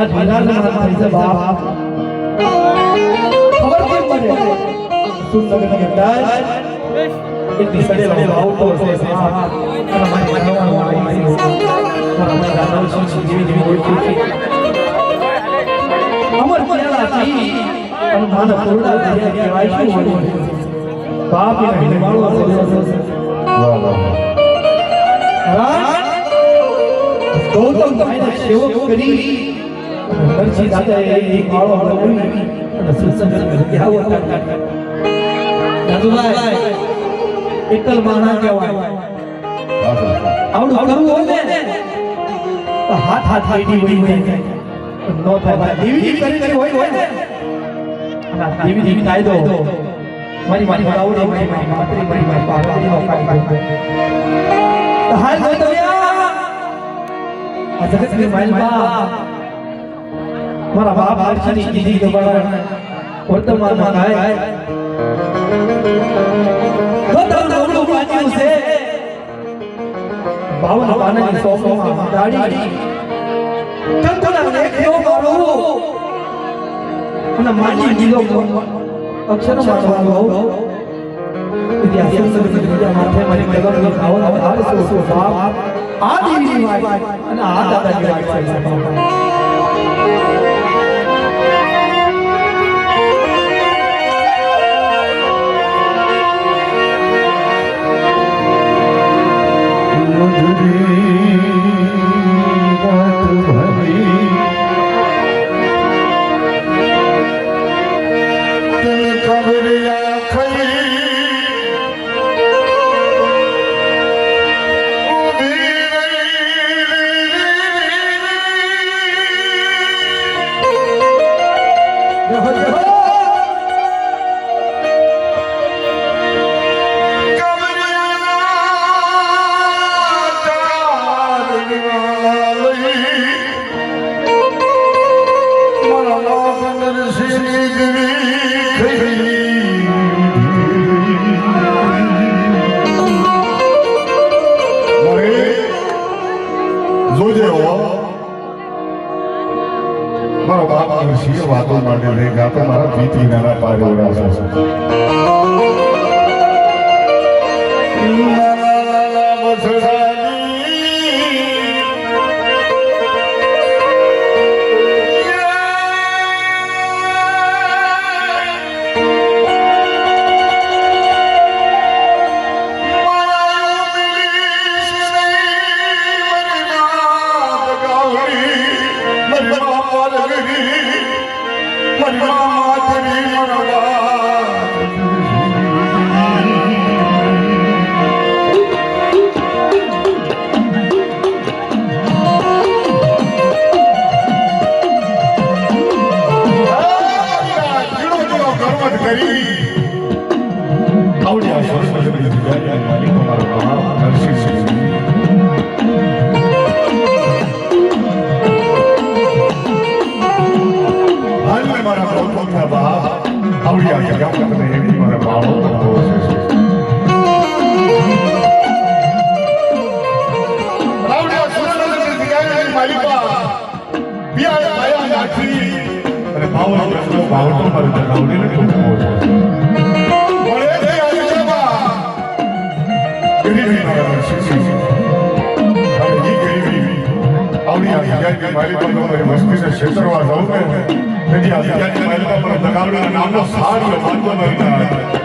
आज विराट में हमारे से बाप खबर क्यों पड़े सुन लगे के दाल इतनी सड़े लगाओ तो से बाप हमारे मनवा हमारी और हमारे दादा सोच जीवी जीवी कोई चीज अमर प्याला थी अनुमान पूरा दिया के वाइफ हो बाप ही नहीं मारो वाह वाह गौतम भाई ने सेवक करी દર્શી દાદાએ એક માળો બનાવી અને સત્સંગ કરી આવો દાદુભાઈ એકલ માણા કહેવાય આવડું કરવું હોય ને તો હાથ હાથ આઈડી વળી જાય નો થાય દેવી કરી હોય ને અને દેવી કાયદો મારી આવડે મારી પાર્વતીનો કાયદો હાલ ગોતમ્યા આ જગત ની માલબા મારા બાપ આરક્ષની કીધી દબાણ વર્તમાનમાં થાય તો તને ઓલું પાછું છે 52 પાનાની સોફામાં દાડી કંકણા લેખ્યો મારો અને માજી દીલો અક્ષરો મારવાનો ઇતિહાસ સંસ્કૃતિ માથે મારી કલમ લખાવો હાલ સો બાપ આ દેવીની વાત અને આ દાદાની વાત છે વાતો માટે લઈ ગાતો મારા પીતી નાના પારે ઓળા ક્ષેત્રમાં રહું ને તેથી આ માલિકા પર લગાવવાના નામનો સારો માનતો નથી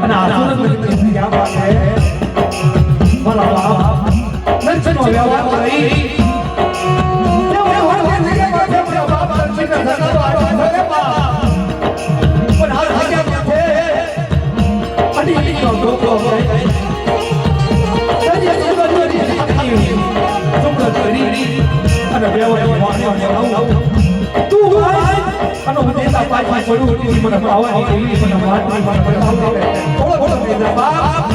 અને આસુરન ક્યાં વાત હે મારા બાપ દર્શનનો વ્યવહાર કરી તે વ્યવહાર કે માથે મારા બાપ દર્શન ધરતો આવ્યો છે બાપ પણ આ જગ્યા છે અડી નો ધોકો છે સજે જીવનની શક્તિ સુંદર કરી અને વ્યવહાર માન્યો તું ભાઈ અને હું દેતા પાછા પડું મને આવવાની મને મારવાની મને થોડો થોડો દેતા બાપ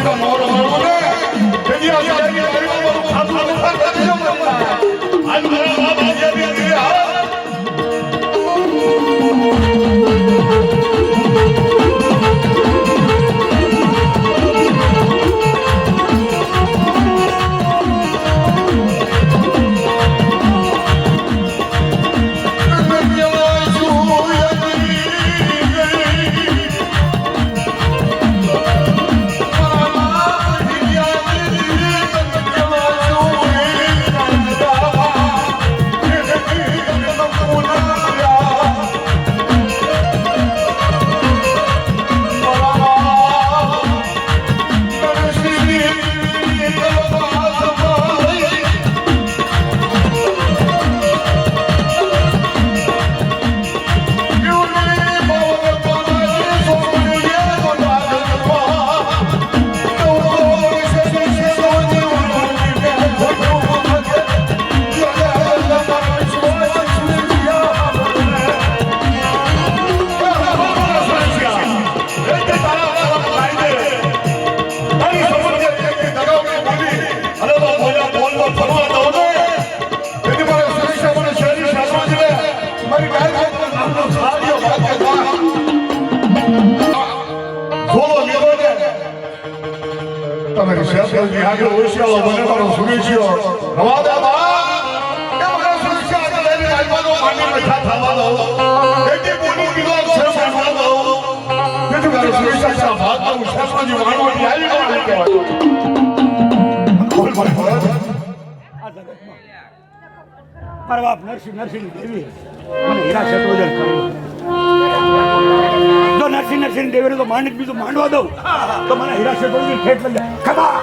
તો મોર મારું ને તેની આ જાગી મારું ખાતું ખાતું દેજો મને આજ મારા બાપ આજે બી આ મારા બાપ નરસિંહ દેવી મને હીરા શત્રુંજન કર્યું. જો નરસિંહ દેવીને તો માંડ બીજું માંડવા દઉં તો મને હીરા શત્રુંજન ઠેઠ લઈ જાય. ખબા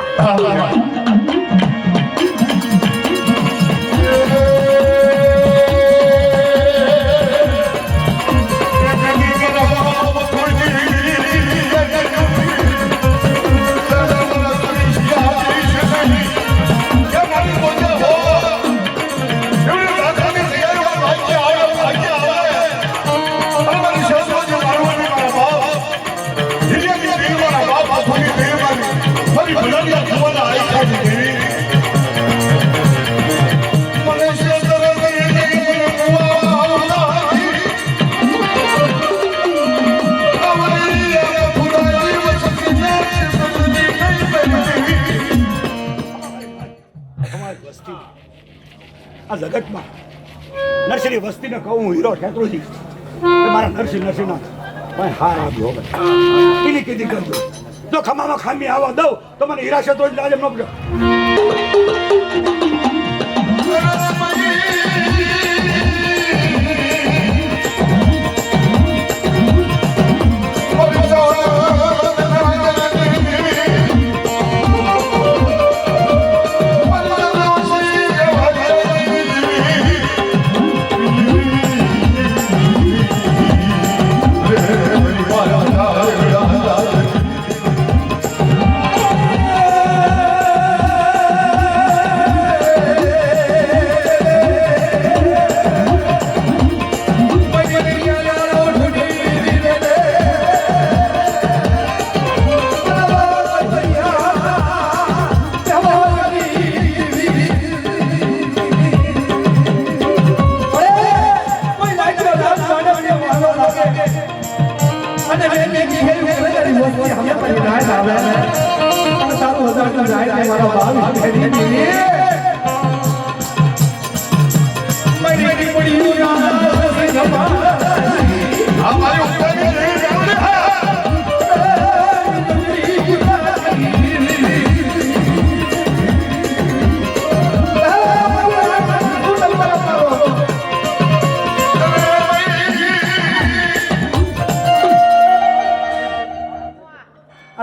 આ જગતમાં નરસિંહ વસ્તીને કહું હું હીરો શેત્રુજી મારા નરસિંહ ના પણ હાર આવ્યો કીધી કીધી કરજો. જો ખમામાં ખામી આવવા દઉં તો મને હીરા શેત્રુજી લાજમ ન પડ્યો.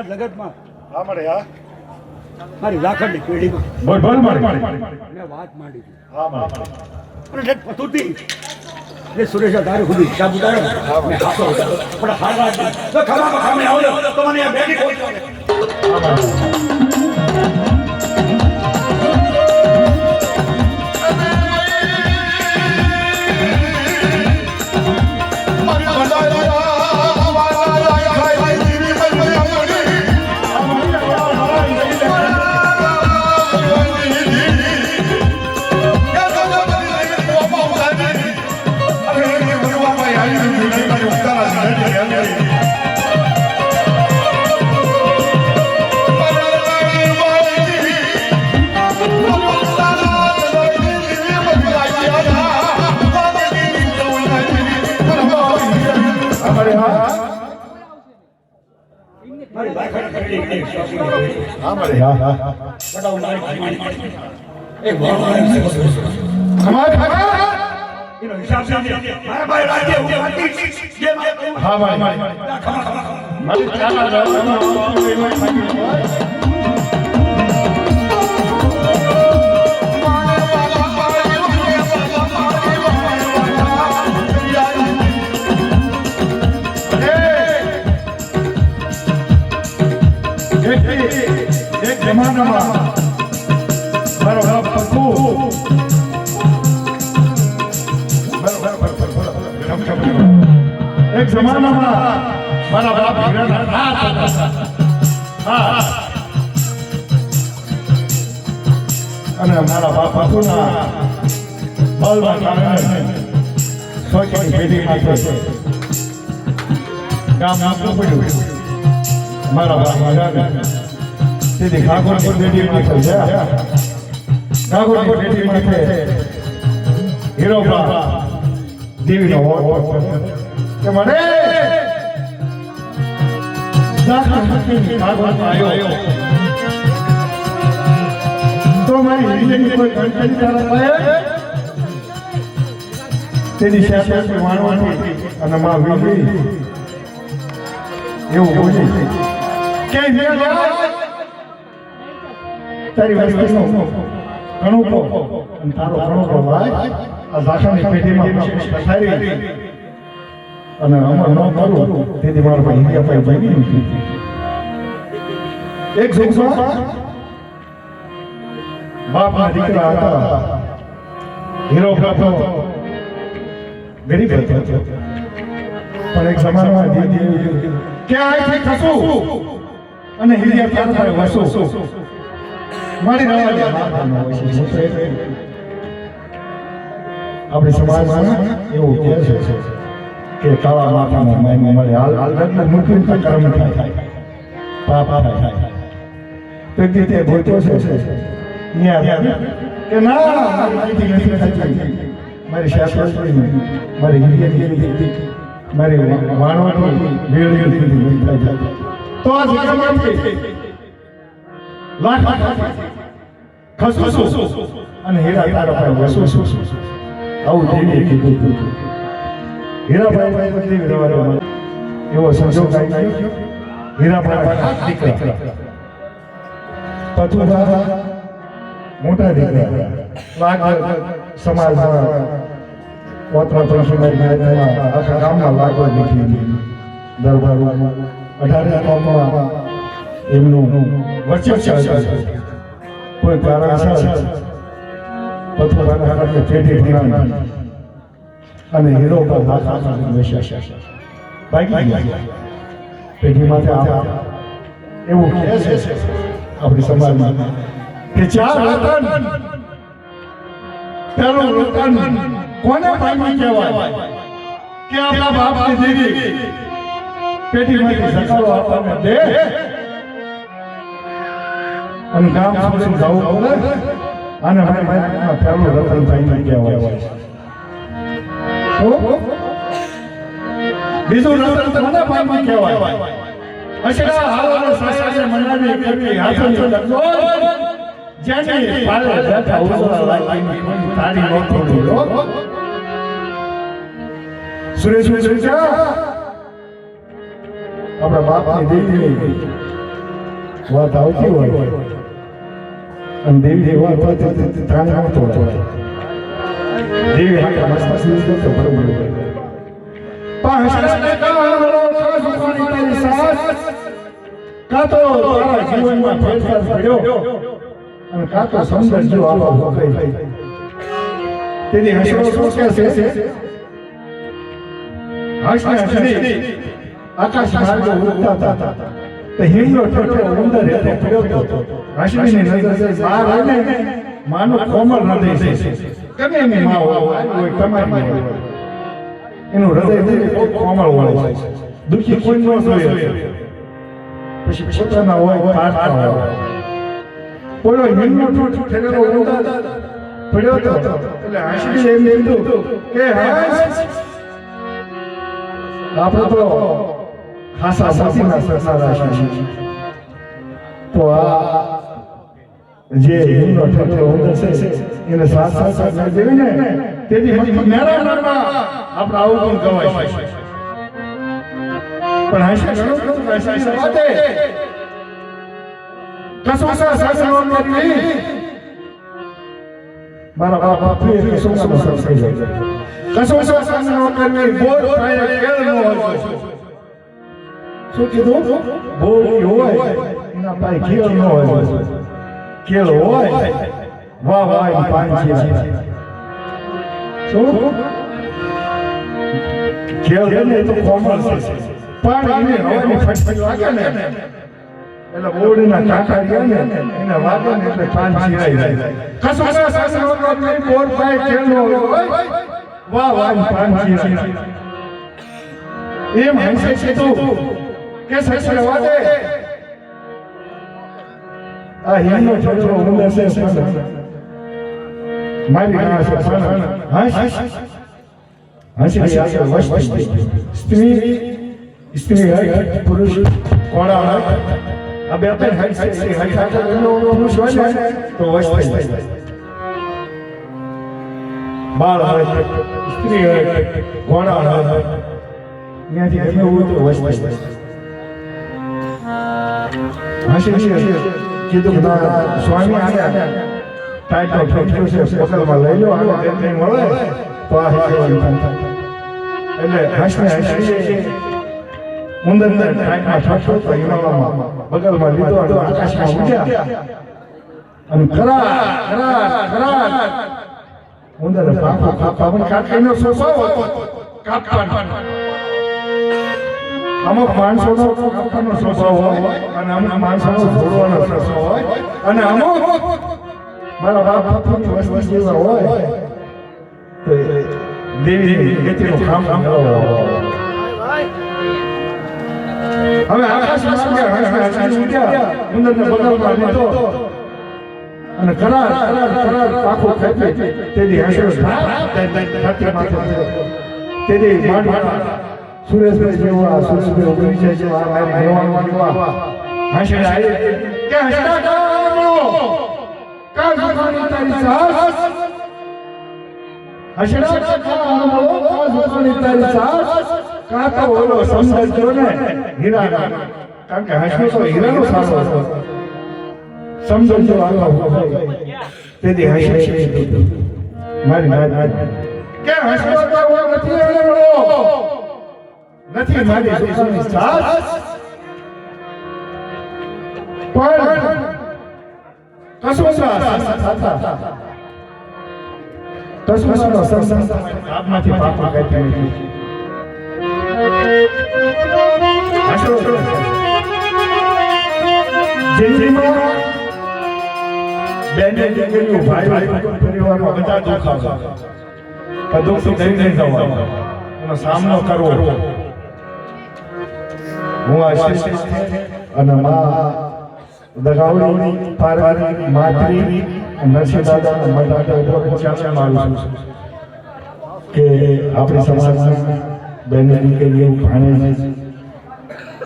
જગતમાં મારી લાખણની પેઢીમાં મેં વાત માંડી અને પતુતી એ સુરેશ તારે ખુદી હિસાબ ઉતાર્યો મેં હાથો ઉતાર્યો પણ હારવા તો ખરાબ ખામે આવ્યો તો મને આ બેઠી પહોંચાડે. ભાઈની શોખની હા મારે બટાવ મારી એક ભગવાન છે અમારે એનો હિસાબ છે મારા ભાઈ રાજ્ય હું હતી જે મારું હા મારે મારી ચાલા એક જમાનામાં મારો બાપ પપ્પુ એક જમાનામાં મારા બાપ હીરાના હાથ હતા. હા અને મારા બાપ પપ્પુના બળના કારણે સોચની પેઢીમાં ગામ નાખવું પડ્યું. મારા બાપ હીરાને તેથી ઠાકોરની પેઢીમાં ગયા. ઠાકોરની પેઢીમાં હીરોબા દેવીનો વોટ કે મને આવ્યો તો મારી હિન્દીની કોઈ કંઠી ચાલે તેની સાથે વાણવાની અને માં વીજળી એવું બોલી કે તારી વસ્તુનું ઘણું કહો અને તારો ઘણો કહો ભાઈ આ ભાષાની પેઢીમાં પથારી અને અમર ન કરું તેથી મારા ભાઈ હિન્દી પાસે ભાગી નથી. એક જોગમાં બાપના દીકરા હતા. હીરો હતો, ગરીબ હતો, પણ એક જમાનામાં દીદી કે અહીંથી ખસું અને હિરિયા ત્યાં થાય વસું મારી રવા દે બાપાનો આપણે સમાજમાં એવું કહે છે કે કાળા માથાના માયને મળે હાલ લગ્ન મુખ્ય કર્મ થાય પાપ થાય તો તે બોલતો છે કે ના મારી નથી મારી શાસ્ત્રી મારી હિરિયા મારી વાણવાની વેળી થાય તો આ જગતમાંથી લાખ ખસું અને હીરા તારા પાસે વસું આવું દેવીએ કીધું. હીરાભાઈ બદલી રવા એવો સંજોગ આવી ગયો. હીરાભાઈ દીકરા પતુભા મોટા દીકરા લાગ સમાજમાં પોતપોતાના સમાજમાં આખા ગામમાં લાગવા દીધી દરબારમાં 18 ગામમાં એમનું વર્ચસ્વ કોઈ કારણસર પતુભાના હાથે પેઢી ભણાવી અને હીરો પર હાથ બેસ્યા ભાગી ગયા. પેઢીમાંથી એવું કહે છે આપણી સમાજમાં કે ચાર રતન પેલું રતન કોને ભાગી કહેવાય કે આપણા બાપની દેવી પેઢીમાંથી સકારો આપણને દે અને ગામ સુધી જવું પડે અને મારી પેલું રતન ભાઈ કહેવાય. બીજું રતન કોને ભાગી કહેવાય અશરા હાવનો સાસાને મનાવી કરવી હાથની લગો જેની પાલે બેઠા ઉસરા લાગી તારી નોતો લો સુરેશ સુરેશા આપણા બાપની દેવી વાત આવતી હોય અને દેવી વાત હોય તાણે નહોતો દેવી હાથે મસ્ત સીધો તો બરોબર પાછળને કાળો સુખની તારી સાસ કાતો તારા જીવનમાં ફેરફાર પડ્યો અને કાતો સૌંદર્ય આપો હોકઈ તેની હસરો શું કે છે હસને આકાશ માર્ગે ઉડતા હતા તો હિંડો ઠઠો ઉંદર હેઠે પડ્યો હતો. હસની નજર બહાર આવીને માનો કોમળ હૃદય છે ગમે એની માં હોય તમારી હોય એનું હૃદય બહુ કોમળ હોય દુઃખી કોઈ ન જોઈએ પછી પોતાના હોય પારતા હોય બોલો હિંડો ઠઠો ઠેરેલો ઉંદર પડ્યો હતો એટલે હસની એમ કીધું કે હસ આપણે તો ખાસા સાસીના સરસારા છે તો આ જે હિમનો ઠઠો ઉંદર છે એને સાથ સાથ દેવી ને તેથી મેરા નામમાં આપણે આવું પણ ગવાય પણ હશે ઘણું બધું હશે વાતે કસોસા સાસનો નથી મારા બાપા પ્રિય કસોસા સાસનો જાય કસોસા સાસનો કરવી બોલ થાય કેળ નો હોય શું કીધું બોલ હોય એના પાસે કેળ નો હોય કેળ હોય વાહ વાહ પાંચી શું કેળ ને તો કોમળ છે પણ એને હવાની ફટફટ લાગે ને એટલે બોડીના કાંટા ગયા ને એને વાગે ને એટલે પાન છીરાઈ જાય કસોસા સાસનો કરવી બોલ થાય કેળ નો હોય વાહ વાહ પાન છીરાઈ એમ હંસે છે તું કે સચરે વાદે આ હિમનો છોડો ઉંદર છે મારી ગાના છે હંસ સ્ત્રી હોય પુરુષ કોડા હોય આ બે પણ હંસ છે પુરુષ હોય ને તો વસ્તી બાળ હોય સ્ત્રી હોય કોડા હોય ત્યાંથી ગમે એવું તો વસ્તી કીધું સ્વામી આવ્યા ટાઈટો ઠોક્યો છે પકડમાં લઈ લો આગળ તેમને મળે તો આ એટલે હસને હસી ઉંદર ટાઈટમાં ઠોક્યો તો હિમાલયમાં બગલમાં લીધો અને આકાશમાં ઉડ્યા અને કરાર ઉંદર પાંખો કાપવા પણ કાકાનો સ્વભાવ હતો કાપવાનો અમુક માણસોનો કાપવાનો સ્વભાવ હોય અને અમુક માણસોનો છોડવાનો સ્વભાવ હોય અને અમુક મારા બાપની વસ્તી જેવા હોય તો દેવી ગતિનું કામ કરવા હવે આકાશમાં ઉડ્યા ઉંદરને બગલમાં લીધો અને કરાર પાખો ખાઈ તેથી હસરો તેથી માંડ સુરેશભાઈ જેવા સુરેશભાઈ ઓગણીસે જેવા મારી મેવાનું જેવા હશે કે હસતા કાળ સુખાની તારી સાસ હસડા કાળ સુખાની તારી સાસ કાતો ઓલો સમજજો ને હીરા કારણ કે હસનો તો હીરાનો સાસો હતો સમજજો આખો તેથી હશે મારી કે હસનો તો નથી એનો નથી મારી સુખાની સાસ પણ કસોસા કસોસાનો સંસાર આપમાંથી પાપા કાઢી નથી જિંદગીમાં બેને દીકરીઓ ભાઈ પરિવારમાં બધા દુઃખ આવે આ દુઃખથી દઈને જવાનું એનો સામનો કરવો હું આશીષ અને માં દગાવડી પાર્વતી માતરી નરસિંહ દાદા મટાટા ઉપર ચાચા મારું છું કે આપણી સમાજના બેન દીકરીઓ ભાણે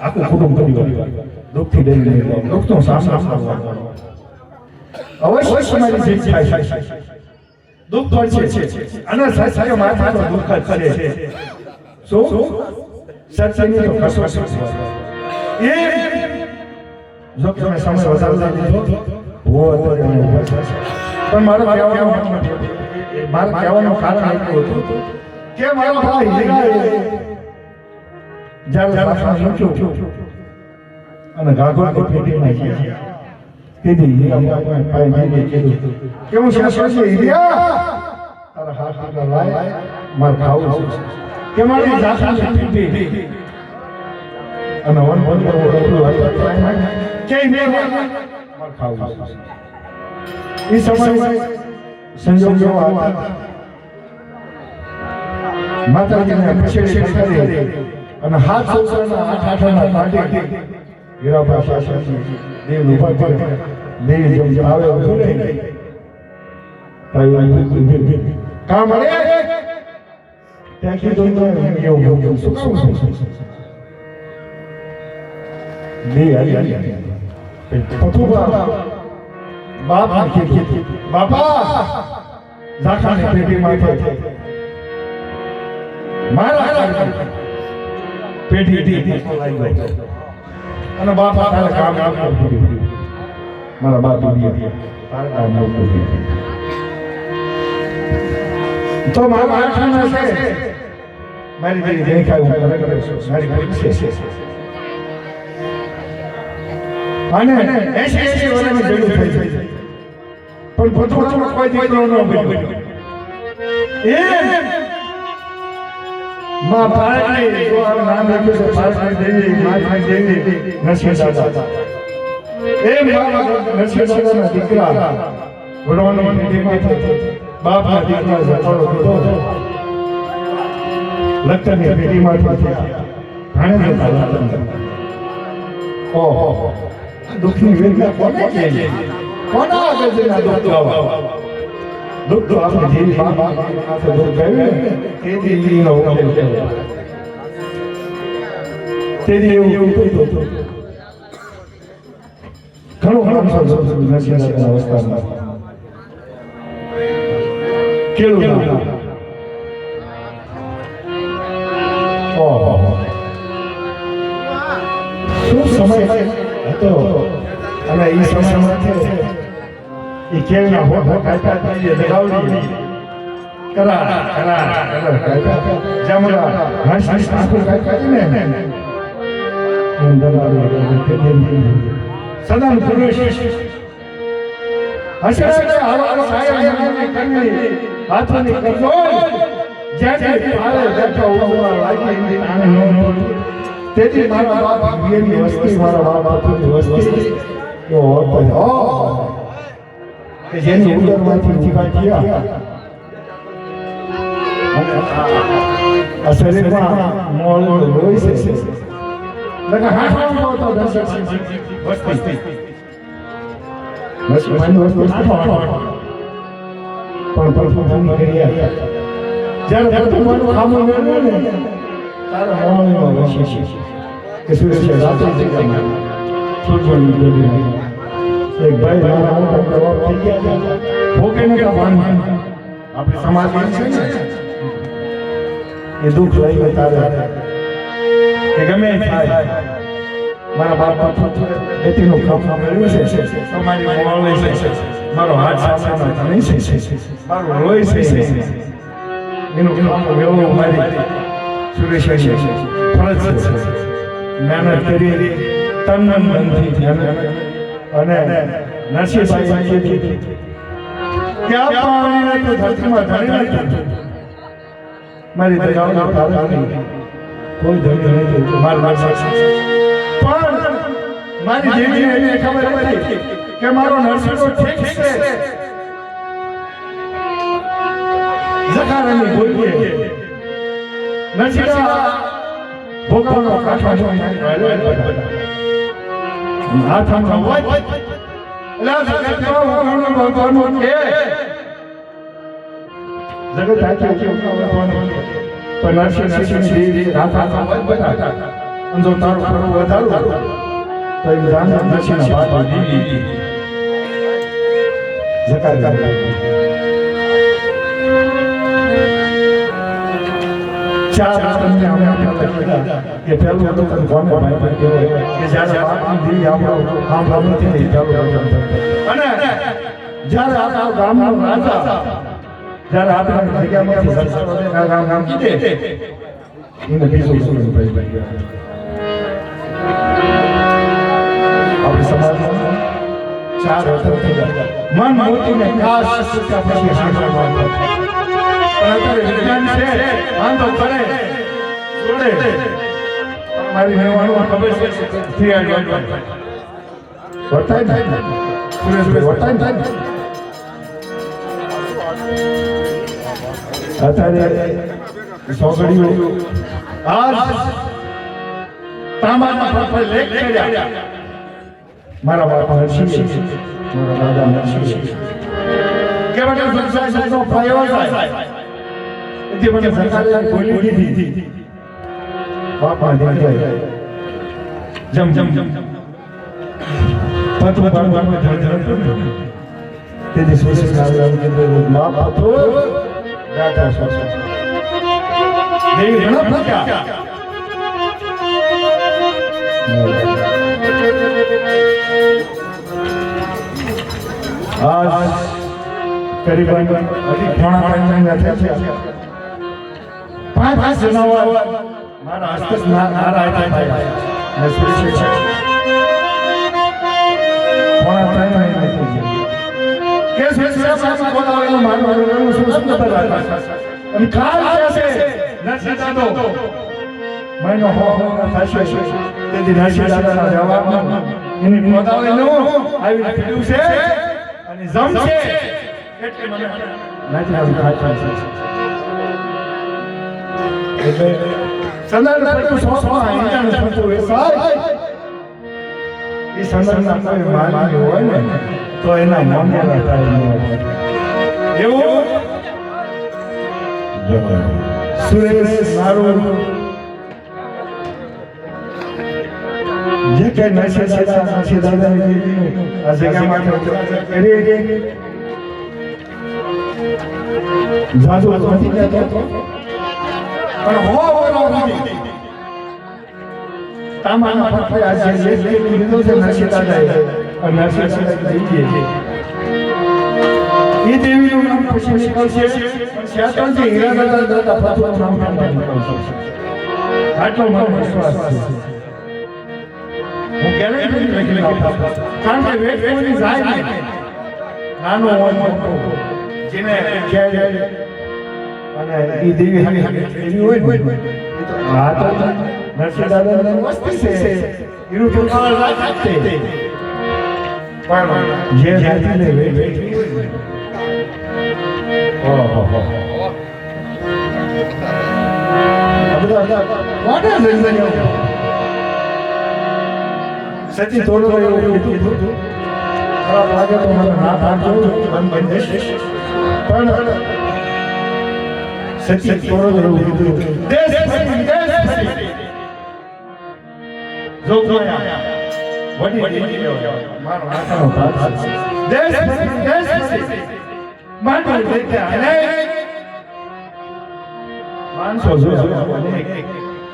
આખું કુટુંબ પરિવાર દુઃખથી દઈને દુઃખનો સામનો કરવાનો અવશ્ય તમારી જીત થાય છે દુઃખ પડશે અને સત્ય માથાનો દુઃખ જ છે શું સત્યની તો કસો એ જો કે તમે સમય વધારે લીધો હો અત્યારે પણ મારું કહેવાનું કારણ એટલું હતું કે મારો ભાઈ હીરાએ જ્યારે પાછા મૂક્યું અને ગાગોળની પેટીમાં ગયા કીધી હીરા પાઈ કીધું કે હું શાસ્ત્રી હીરા તારા હાથ લાય મારે ખાવું છે કે મારી જાતની પેટી અને વન વન કે મારે ખાવું છે એ સમય સંજોગ જેવો હતા માતાજીને પછેડી કરી અને હાથ સોસાના આઠાના કાઢી હીરાબા શાસન દેવ ઉભા કરે દેવ જેમ આવે ઉભું નહીં કામ અરે ત્યાં કીધું તો એવું શું કામ દેવ પથુબા બાપ કીધું બાપા ઝાખાની પેટીમાં મારા પેટી અને બાપા તારે કામ મારા બાપ તો મારા આઠાના છે મારી જેવી દેખાય હું ખરેખર મારી કોઈ છે અને 80 વર્ષની જરૂર થઈ પણ પથુડામાં કોઈ દીકરો ન બન્યો એ માં પારણી જો આ નામ લખ્યું છે પારણી દેવી માતા દેવી નરસિંહ દાદા એ માં નરસિંહ દાદાના દીકરા વડવાની પેટીમાં બાપના દીકરા જતાડો દીધો લખતરની પેટીમાંથી ઘાણે જતા ઓહો દુઃખની વેદના કોને કહે કોના આગળ જઈને દુઃખ ગાવા દુઃખ તો આપણે જેવી બાપ માથે દુઃખ ગાયું ને તેથી લીનો ઉકેલ કહેવાય તેથી એવું કીધું ઘણું નરસિંહ અવસ્થામાં કેળું ઓહો શું સમય હતો અને એ સમયમાં એ કેળના હોઠો કાપ્યા એ લગાવડી કરા જામડા હંસ આંખો કાપ્યા ને સદન પુરુષ હશે આવા સાયા કરવી હાથની કરજો જ્યાંથી ભારે બેઠો ઉભા લાગી આને નો તેથી મારા બાપ વિયેની વસ્તી મારા બાપની વસ્તી યો હોતો કે જેની ઉદરમાંથી જીવા ગયા આ શરીરમાં મોળ લોહી છે લગા હાથમાં તો દર્શક વસ્તી મસ્માની વસ્તુ પણ પરફોર્મન્સ કર્યા જ્યારે પરફોર્મન્સ કામ મેળવ્યો ને તારા મોળમાં વસી છે કે સુરેશ રાત્રે જગ્યામાં છોડવાની જોડી એક ભાઈ મારા મોટા પ્રભાવ થઈ ગયા ભોગે ને કા ભાન આપણે સમાજમાં છે ને એ દુઃખ લઈને તારે કે ગમે થાય મારા બાપ બેટીનું કામ મેળવ્યું છે તમારી મોળે છે મારો હાથ સાસરાનો ધણી છે મારું લોહી છે એનું કામ મેળવવું મારી સુરેશ ફરજ છે મહેનત કરી તન મનથી મહેનત અને નરસિંહભાઈ કે આ પાણીને તો ધરતીમાં ધણી નથી મારી દયાનો તારા નહીં કોઈ ધણી નહીં મારા પણ મારી દેવીને એને ખબર હતી કે મારો નરસિંહો ઠીક છે જકારાની બોલીએ નરસિંહ ભોગવનો કાઠો હાથમાં હોય એટલે જગતમાં ભગવાનનો ભગવાનનો છે જગત આખી ભગવાનનો પણ નરસિંહ દેવી હાથમાં હોય બધા અને જો તારું ફરવું વધારું તો એ જાણ નરસિંહના બાપ દીદી જકાર કરે ચાર તમને અમે કે પહેલું હતું કોને ભાઈ કે જ્યારે બાપની દીવી આપણો કામ લાવવું નથી ને પહેલું અને જ્યારે આ ગામનો રાજા જ્યારે આપણે જગ્યામાંથી સરસારોને ગામ કીધે એને બીજું શું ભાઈ આપણે સમાજમાં ચાર મન મોતીને ખાસ સૂચા પછી સાંભળવા પણ અત્યારે વિજ્ઞાન છે વાંધો કરે જોડે મારી મેવાનું ખબર છે વર્તાય થાય સુરેશભાઈ વર્તાય થાય અત્યારે સોગડીઓ આજ તાંબાના પર લેખ કર્યા મારા બાપા નરસિંહ મારા દાદા નરસિંહ કે મને સંસારનો પ્રયોગ થાય જે મને સરકારે બોલી દીધી બાપા દીકરા જમ પતું પાડવાનું ધડ તેથી સુરેશ નારાયણ માપ હતો ગાતા સોસો દેવી ઘણા પૂછ્યા આજ કરીબન અઢી પોણા 3 મહિના થયા છે 5 જણાવા મારા હસ્તક નારા આપ્યા ને સુરેશ પોણા 3 મહિના થઈ ગયા કે સુરેશ સાહેબ બોલાવેલો મારું શું સુંદર હતા અને કાલ છે નરસિંહ દાદો મહિનો હો થશે તેથી નરસિંહ દાદાના જવાબમાં એની બોલાવેલો આવી પીડ્યું છે અને જમ છે એટલે મને નરસિંહ દાદા થાય છે એટલે સંદર્ભ પડતું સોસમાં અહીંયા પડતું એ સાહેબ એ સંદર્ભના કોઈ માની હોય ને તો એના મનમાં થાય એવું સુરેશ મારું જે કઈ નરસિંહ દાદા આ જગ્યામાં કરી જાદુ નથી કહેતો પણ હો તામાના ફફે આજે જે લીધો છે નરસિંહ દાદાએ અને નરસિંહ દાદા કહીએ એ દેવીનું નામ પછી નીકળશે શ્યાતનજી હીરા દાદા ફતવાનું નામ નીકળશે આટલો મારો વિશ્વાસ છે હું ગેરંટી લખી આપું કારણ કે વેટ કોઈની જાય નહીં નાનો હોય મોટો જેને ક્યારે અને એ દેવી હરી એની હોય ને આ તો નરસિંહ દાદાની વસ્તી છે એનું તો કાળ રાત છે પણ જે જાતિ ને વેટ ઓહો what is it સચી થોડો એવું કીધું ખરાબ લાગે તો મને ના પાડજો બંધ બંધ પણ સચી થોડો એવું કીધું દેશ જો ગયા વડી મારો આખાનો ભાગ દેશ માનો દેખ્યા અને માનસો જોયા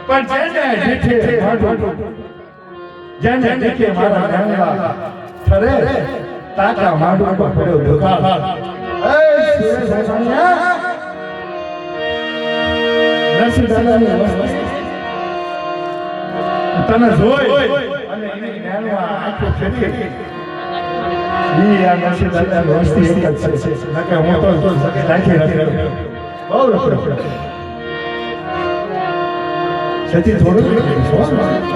પણ જેને દીઠે માડું જેને દીઠે મારા ગાંગલા ઠરે તાકા માડું પર પડ્યો દુકાળ એ સુરેશ સાનિયા નરસિંહ દાદાની વસ્તી તને જોઈ અને એની જ્ઞાનમાં આંખો ફેરી ઈ આ નરસિંહ દાદાની વસ્તી એક જ છે નકે હું તો રાખી રાખી બહુ રખડો સતી થોડું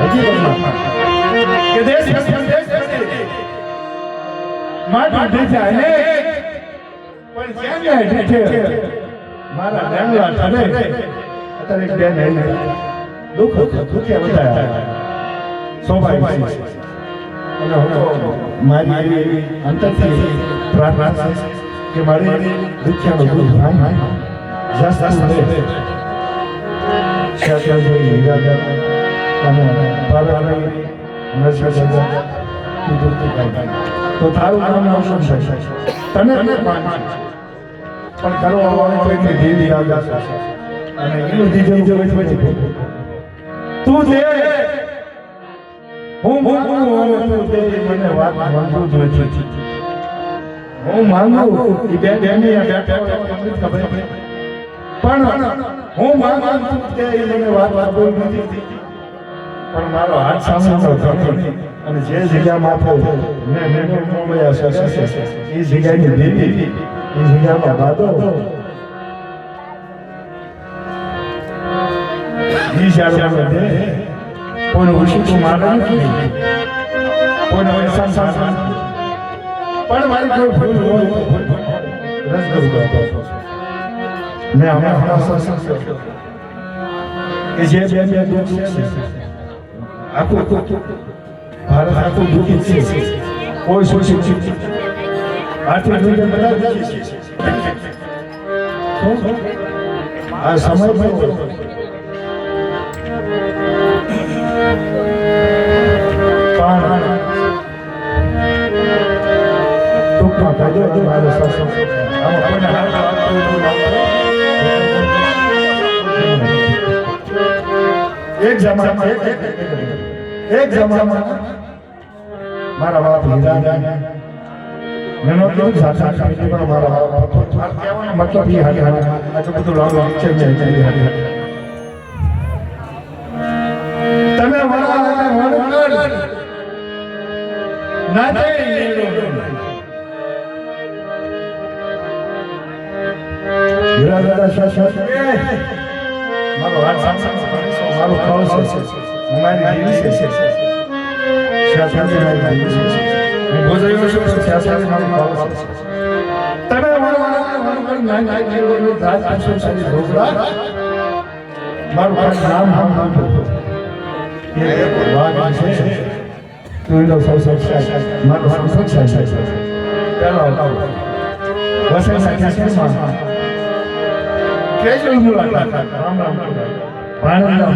હજી કે દેશ મારા દેજા ને પણ જ્યાં દેખે મારા ડેંગલા ઠરે અત્યારે એક બેન હે દુઃખ બતાયા સ્વાભાવિક અને હું મારી અંતરથી પ્રાર્થના કે મારી દુખ્યાનો દુઃખ ભાઈ જસ્ત લે શાસ્ત્રજી હીરા અને પાર્વતી નરસિંહ દાદા કીધું તો તારું નામ રોશન થશે તને પણ કરવા વાળો કોઈની દેવી આગળ અને એનું દીધું જો પછી તું દે હું તું દે મને વાત માંગુ જ નથી હું માંગુ એ બે બેની ખબર પણ હું માંગુ કે મને વાત બોલ નથી પણ મારો હાથ સામે થતો અને જે જગ્યામાં થયો મેં મોમયા છે એ જગ્યાની દેવી એ જગ્યામાં વાતો ઈ શાળામાં દે કોઈ ઓછી તો મારે નથી કોઈ એહસાન સાન પણ મારી કોઈ ભૂલ હોય રસ કરતો મેં હમણાં કે જે બે દુઃખ છે આખું ભારત આખું દુઃખી છે કોઈ શોષિત છે આર્થિક રીતે બધા દુઃખી છે આ સમય પણ માં કાજો તો મારો સસરો આમાં કોઈને હાથ આપતો એક જમાનામાં મારા બાપ હીરા મેનો તો સાચા સાચી પર મારા બાપ કહેવાનો મતલબ એ હાથ આ તો બધું લાવ છે તમે મારા ના તે હીરા દાદા શાસન મારો હાથ મારો ખોળ છે મારી જીવ છે શાસન મારી જીવ છે હું બોજાયો છું શાસન મારો ખોળ છે તમે મારો ના જીવનો દાસ સંસારી ભોગરા મારું નામ એ વાત છે તું લો સૌ મારો સંસાર છે પેલો વસે સાચા છે કેજો મુલાકાત રામ પાણીના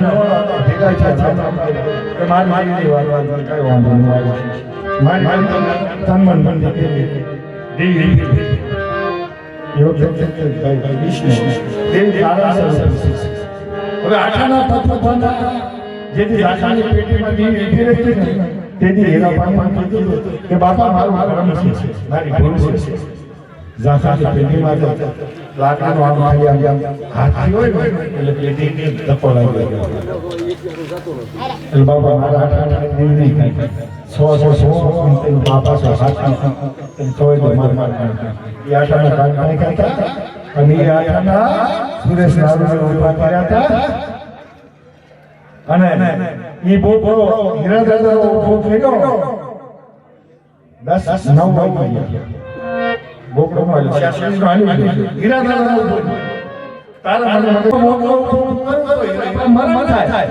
ભેગા છે કે મારી વાત કઈ વાંધો નહીં મારી તનમન બંધી દેવી યોગ વિષ્ણુ દેવી આરામ હવે આઠાના તત્વના જેથી આઠાની પેટીમાં દેવી ઊભી રહી ને તેથી હેરા પાણી કીધું કે બાપા મારું કર્મ છે મારી ભૂલ છે જાસાની પેટીમાં લાકડાનો આમ હાથી હોય ને એટલે પેટી ધક્કો લાગી ગયો એટલે બાપા મારા આઠાના દેવી નહીં થાય 100 બાપા 100 તો માર એ આઠાના કાન કાઈ કરતા અને એ આઠાના સુરેશ નારુને ઉભા કર્યા હતા અને એ બોબો હીરા દાદા ઉભો થયો 10 9 વાગ્યા બોકડો માં શાસન હાલી હીરા દાદા ઉભો તારા મને બોકડો મરણ થાય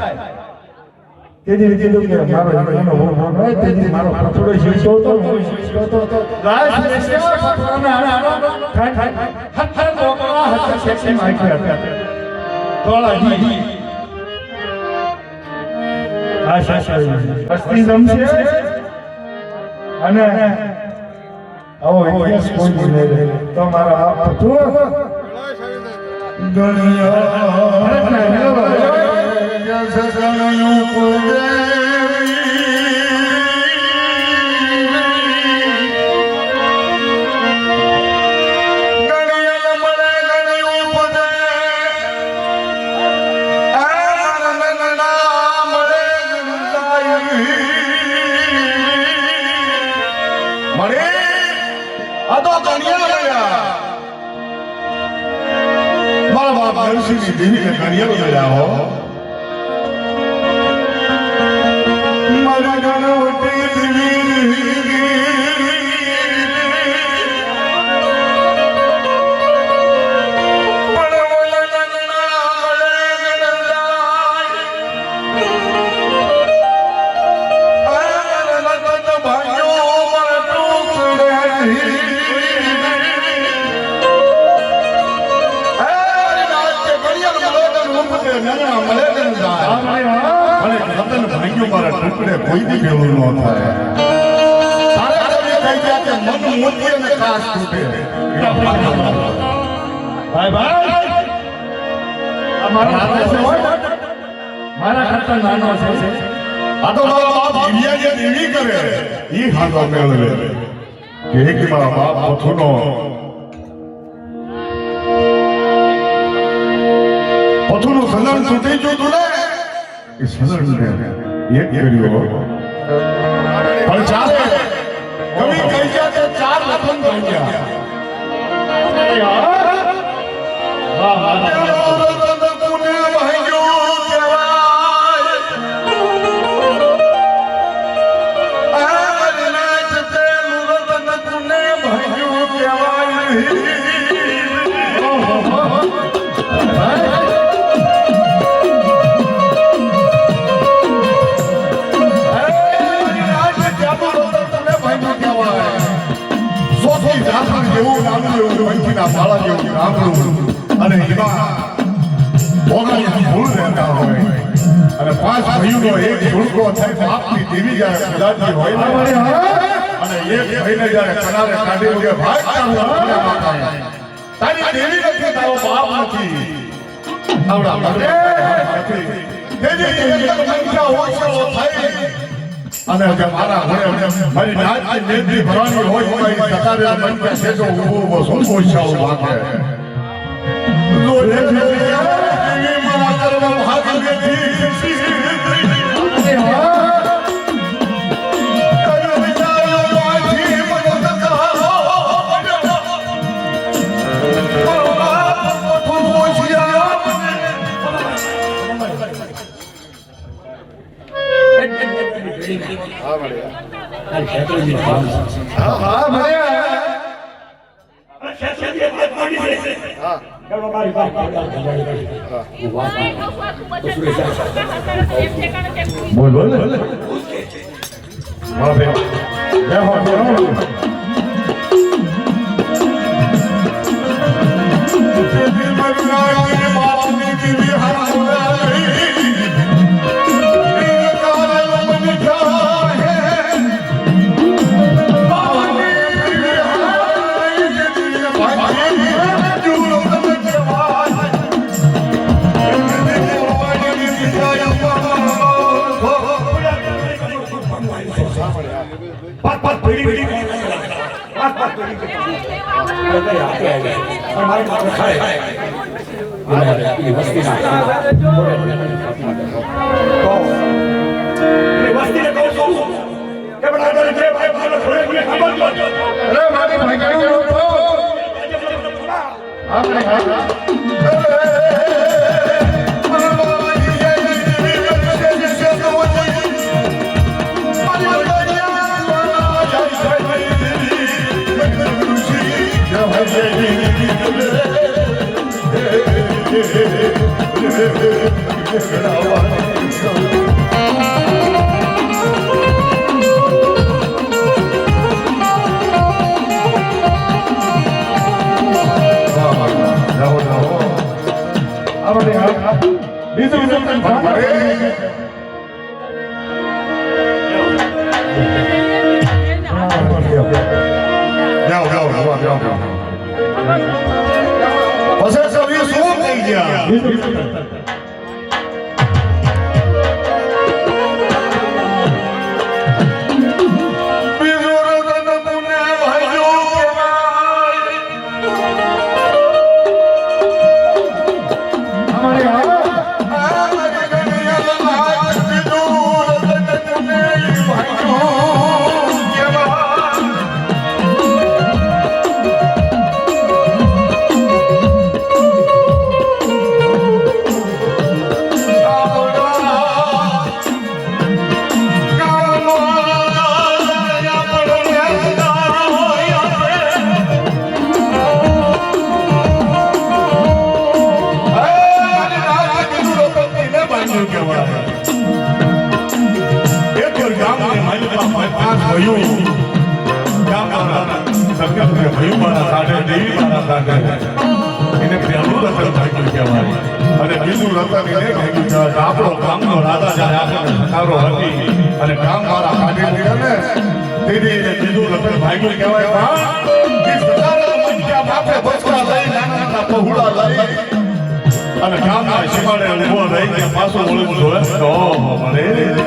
તેજી રીતે કે મારો એનો બોકડો હોય તેજી મારો થોડો જીવતો તો લાશ ને સેવા કરવાના હથર બોકડા હથર શેક્ષી માખ્યા હતા તોળા જી આ શાસન અસ્તી જમશે અને આવો ઇતિહાસ કોઈ નહીં તો મારા બાપ તું देवी के करियर में जाओ मगर गणवती देवी ટુકડે કોઈ દી ભેળું ન થાય તારા તમે કહી ગયા કે મન મોતી અને કાશ તૂટે ભાઈ મારા કરતા નાનો છે આ તો મારા બાપ ઇન્ડિયા જે દેવી કરે ઈ ખાતો મેળવે કે એક મારા બાપ પથુનો સલણ તૂટી ગયું તું ને એ સલણ ને એક કર્યો પણ ચાલે કવિ કહી ગયા કે 4 લખન થઈ ગયા અને એમાં ભોગાની ભૂલ રહેતા હોય અને 5 ભાઈઓનો એક ઝુણકો થાય બાપની દેવી જ્યારે કદાચી હોય અને એક ભાઈને જ્યારે કનારે કાઢી ઉડે ભાગ તારું આપણે માતાએ. તારી દેવી નથી, તારો બાપ નથી. આવડા માટે નથી. તેજી એક સંખ્યા ઓછો થઈ અને કે મારા ઘરે મારી નાચની મેંદી ભરવાની હોય તો એ સતારે મંકે સેજો ઊભો ઊભો ઓછાઓ ભાગે. લો લે દેવી મારા કરવા ભાગ નથી. હા બોલ બોલ હા બે જય હો આપણો ગામનો રાજા જ્યારે આપણને સતારો હતી અને ગામ વાળા કાઢી લીધા ને તેથી બીજું રતન ભાગ્યું કહેવાય. પણ એ સતારા મંક્યા માથે બચકા લઈ નાના નાના પહોળા લઈ અને ગામના સીમાડે ઊભો રહી પાછું વળવું જોવે તો મળે દેવી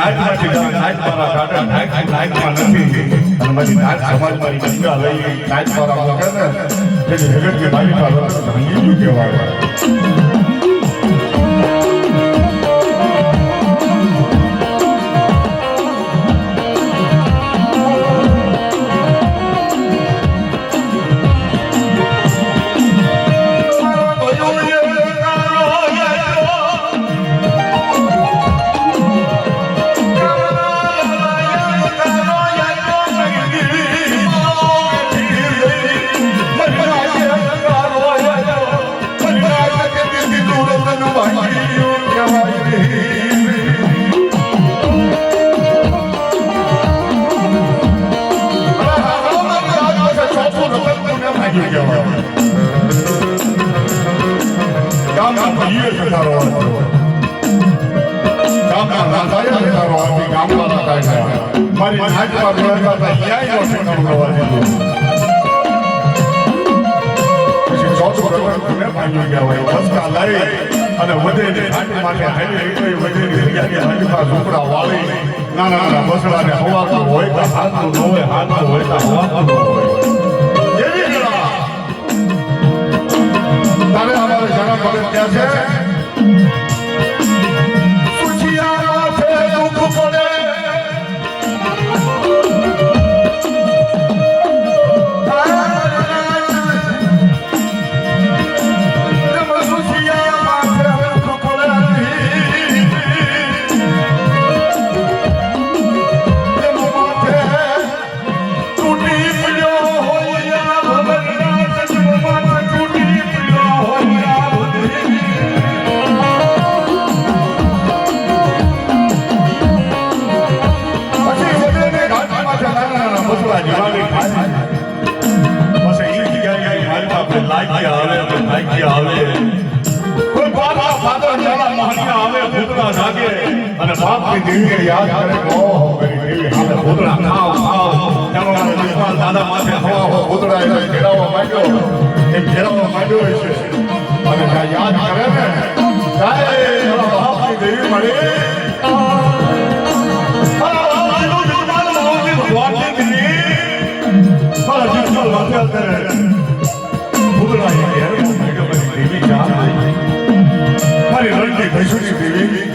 નાચમાંથી નાચ મારા કાઢે નાચમાં નથી અને મારી નાચ સમાજ મારી ગંગા લઈ નાચ મારા મૂકે ને એટલે જગતની માલિકા રતન ભાંગી કહેવાય મારી નાચમાં રહેતા હતા ન્યાય નો કરવા દીધો પછી ચોથું રતન તમે ભાંગી ગયા હોય વસકા લઈ અને વધેની ઘાટી માટે હાલી વધેની જગ્યાએ હાલીમાં ઝૂંપડા વાળી નાના નાના બસડાને હવાતું હોય તો હાથનું ન હોય હાથનું હોય તો હવાતું ન હોય એવી કળા તારે અમારે જણા ભગત ત્યાં છે અને બાપની દેવીને યાદ કરે ઓહો મારી દેવી હાલે ભૂતળા ખાવ ખાવ ચાલો મારે વિશ્વાસ દાદા માથે હવા હો ભૂતળા એને ઘેરાવવા માંડ્યો એમ ઘેરાવવા માંડ્યો છે અને જ્યાં યાદ કરે ને જાય બાપની દેવી મળી મારી રણની ભૈસુની દેવી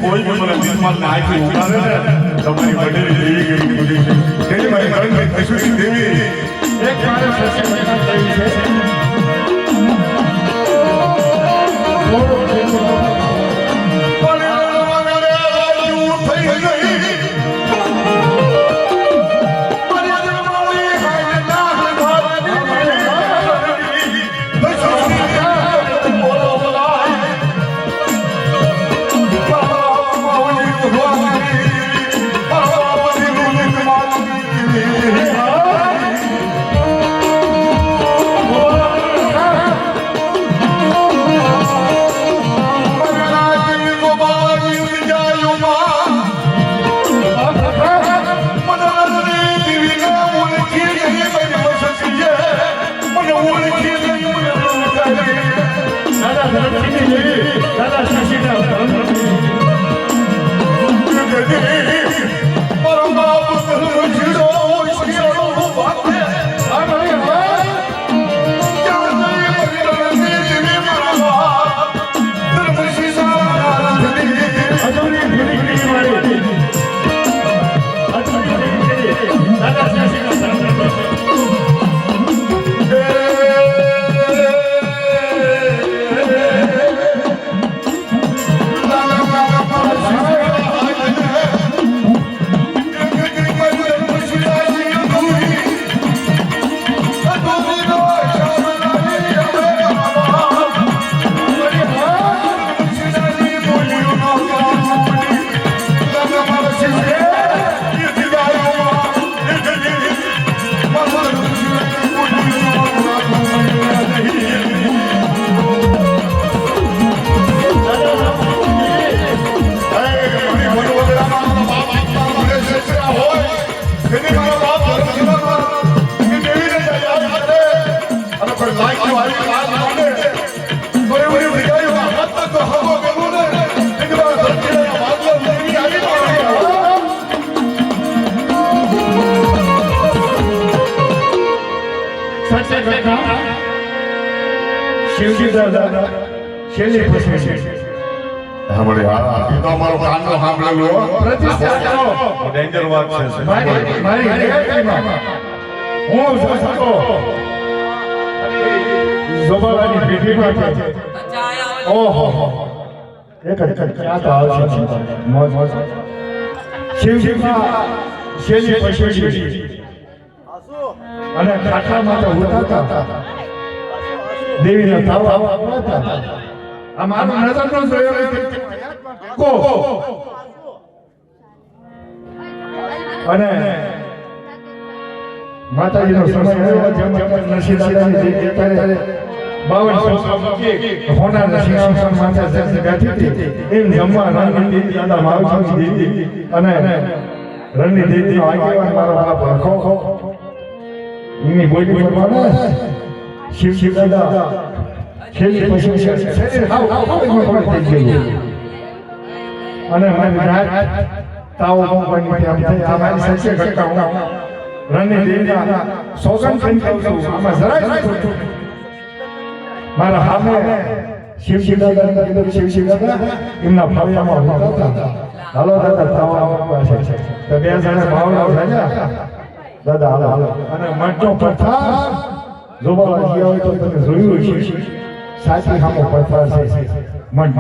કોઈ બી મને દિલમાં નાખી ઉતારે ને તમારી વડેલી દેવી કેવી પૂજી છે તેની મારી રણની ભૈસુની દેવી એક મારે સસ્ય મહિના થઈ છે Oh સત્ય ઘટના શિવજી દાદા છેલ્લી પછી સાંભળે હા એ તો અમારો કાનનો સાંભળેલો હો. પ્રતિષ્ઠા કરો. ડેન્જર વાત છે મારી રિયાલિટીમાં હું સતો જોબાવાની પેઢીમાં છે. ઓહો એક ક્યાં તો આવશે મોજ શિવજીમાં શેલી પછી અને ખાટલામાં તો હોતા હતા દેવીના તાવા હતા. આ મારો નજર નો જોયો કો અને માતાજીનો સમય આવ્યો જેમ નરસિંહ દાદાની જે ત્યારે 52 હોનાના સિંહાસન માથે બેઠી હતી એમ જમવા રણની દાદા માવજી દીદી અને રણની દીદીનો આગેવાન મારો બાપ રખો એની બોલી પ્રમાણે શિવ દાદા છેલ્લી પછી શરીર હાવ થઈ ગયું અને મારી રાત તાવ બની આમ થઈ આ મારી સચ્ચે ઘટના હું રણની દેવીના સોગંદ કરી કહું છું આમાં જરાય નથી મારા સામે શિવ દાદા શિવ દાદા એમના ફળિયામાં હોતા હતા. હાલો દાદા તાવ પાસે તો બે જણા ભાવના થયા દાદા હાલો અને મઠનો પથ્થર જોવા ગયા હોય તો તમે જોયું છે સાચી સામો પથ્થર છે મઠ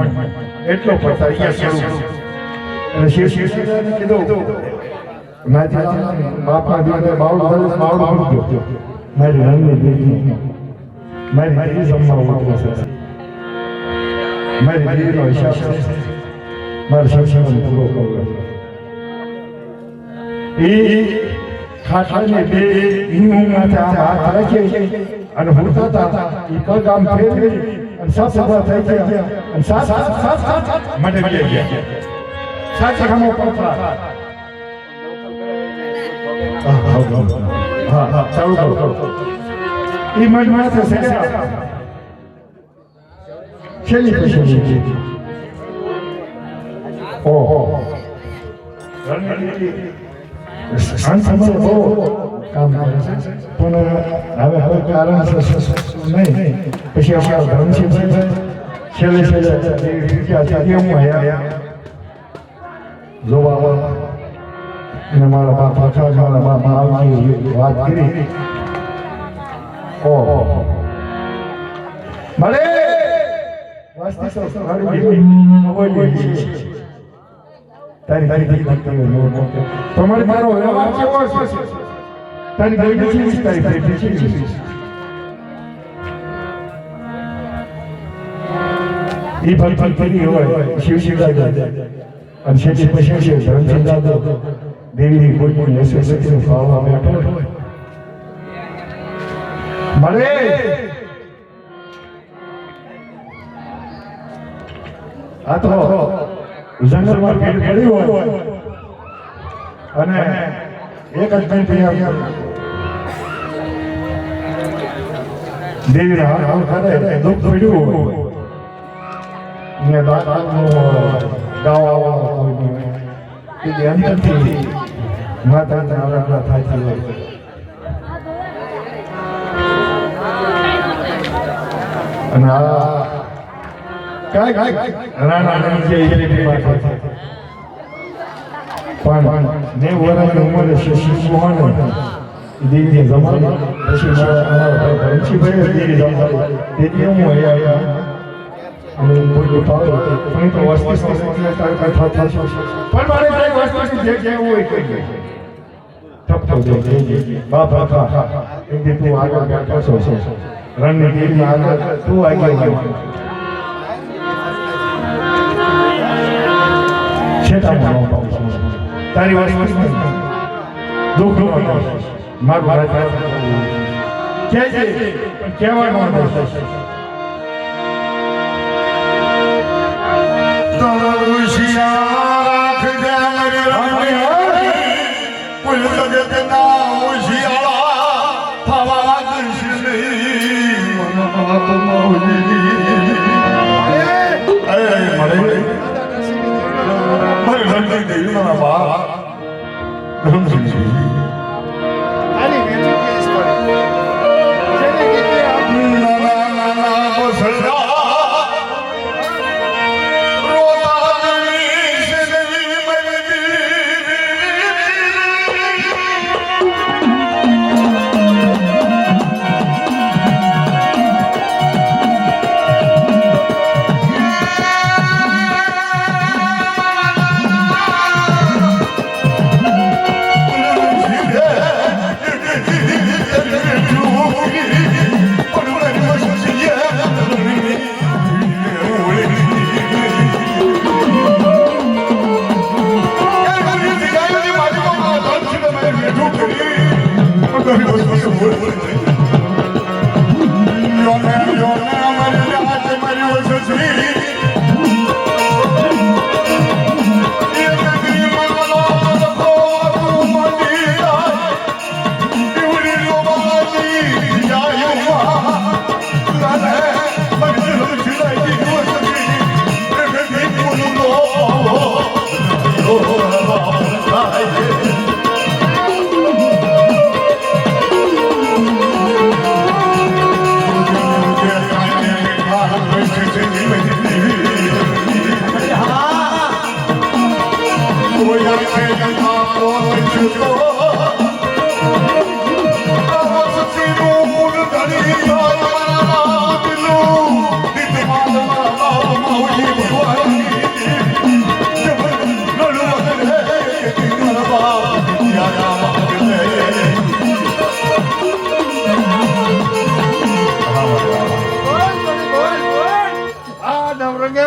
એટલો પથ્થર અહીંયા સ્વરૂપ અને શિવ દાદાને કીધું બાપા દિવસે બાવળ ગયો મારી રણની દેવી મારી દેવી જમવા ઉતરે છે મારી દેવીનો હિસાબ છે મારે સંસારને પૂરો કરવો એ ખાટલાની બે હિંગમાંથી આમ હાથ રાખી અને હોતા હતા એ પગ આમ ફેરવી અને સાત ઉભા થઈ ગયા અને સાત માટે ગયા સાચી સામો પથ્થર હા ચાલુ કરો એ મઠ માથે સેડ્યા છેલ્લી પછી ઓહો અંતમાં બહુ કામ કરે છે પણ હવે કારણ નહીં પછી અમારા ધર્મસિંહ છેલ્લે હું જોવા અને મારા બાપ આખા મારા બાપ આવવાની વાત કરી ઓહો મળે વાસ્તી તો સારી બોલી તારી તમારે મારો વ્યવહાર કેવો છે તારી ગઈ છે તારી પેટી છે એ ભક્તિ કરી હોય શિવ દાદા અને શેઠી પછી છે ધર્મસિંહ દાદા દેવીની કોઈ યશસ્વીનો ફાળો બેઠો મળે આ તો જંગલમાં ભીડ પડી હોય અને એક જ મિનિટ દેવીને હાથ કરે દુઃખ પડ્યું હોય ને ગાવા કે અંતરથી માતાને આરાધના થાય છે અને આ કાંઈ રાણા જે પણ 90 વર્ષની ઉંમરે શિશુ મોહન દેવીને જમાડી પછી અમારા ધરમસિંહભાઈ દેવી જમાડી તેથી હું અહીંયા અને કોઈ પાડો પણ તો વસ્તી સમજને તારે કાંઈ થતા છે પણ મારે કઈ વસ્તુની જે કહેવું હોય કહી દે તપ તો દે બાપ બાપા એક દી તું આગળ બેઠો છો રણની દેવીમાં આગળ તું આગળ ગયો છેતામાં તારી વાળી દુઃખ મારું ભારત કે છે પણ કહેવાનો નથી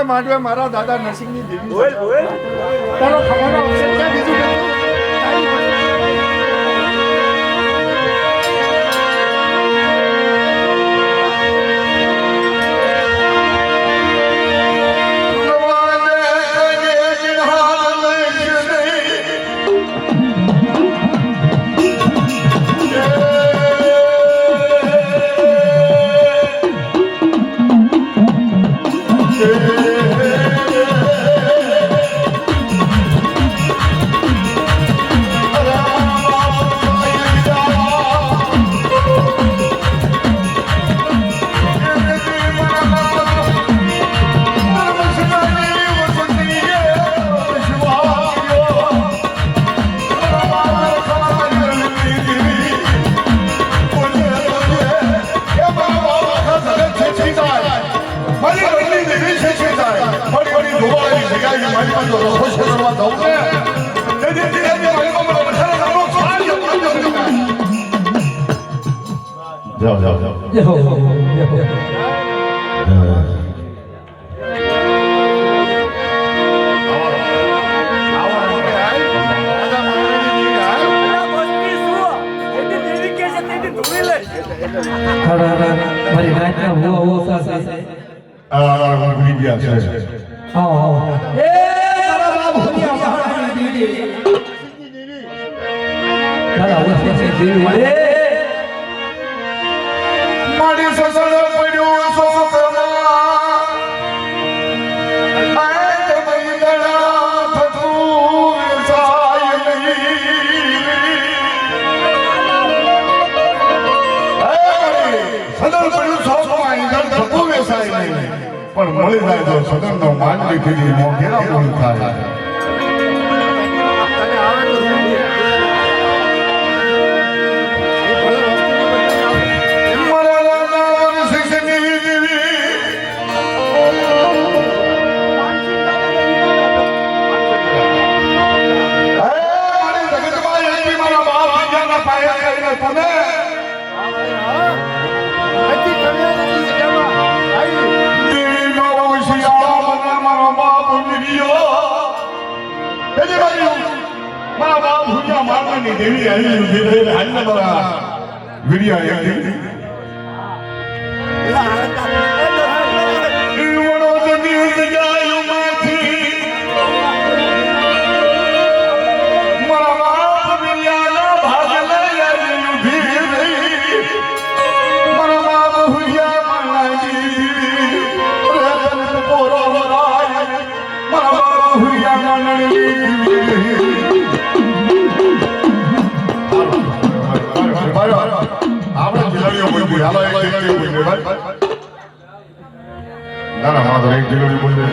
માંડવે મારા દાદા નરસિંહની દેવી બોલ બોલ તારો ખબર આવશે ક્યાં બીજું કંઈ? જાઓ જાઓ જાઓ જય હો, જય હો. હર હર હર. મારી નાચના હુવા સાસે ભૂલી ગયા છે આવો આવો એ મારા બાપ ભૂલિયા મહારાણી દીદી દાદા હું છે દેવી રે મારી સસળ પડ્યું શોકમાં આજ મૈદડા થતું સાય નહીં સદળ પડ્યું શોકમાં ઈંધણ થતું વેસાય નહીં પણ મળી જાય તો સદનનો માંડવી કીધી મોઘેરા પૂરી થાય દેવી આવી ઉભી હાલને બરા વિડિયા એક વણો દની જાય માથી મારા બાપ વિડિયાના ભાગલે આવી ઉભી રહી મારા બાપ હુયા માલાજી રેતન પોરો વરાય મારા બાપ હુયા માલાજી આપણે જિલ્લાડીઓ બોલી હાલો એક જિલ્લાડીઓ બોલી ભાઈ ના ના માત્ર એક જિલ્લાડીઓ બોલી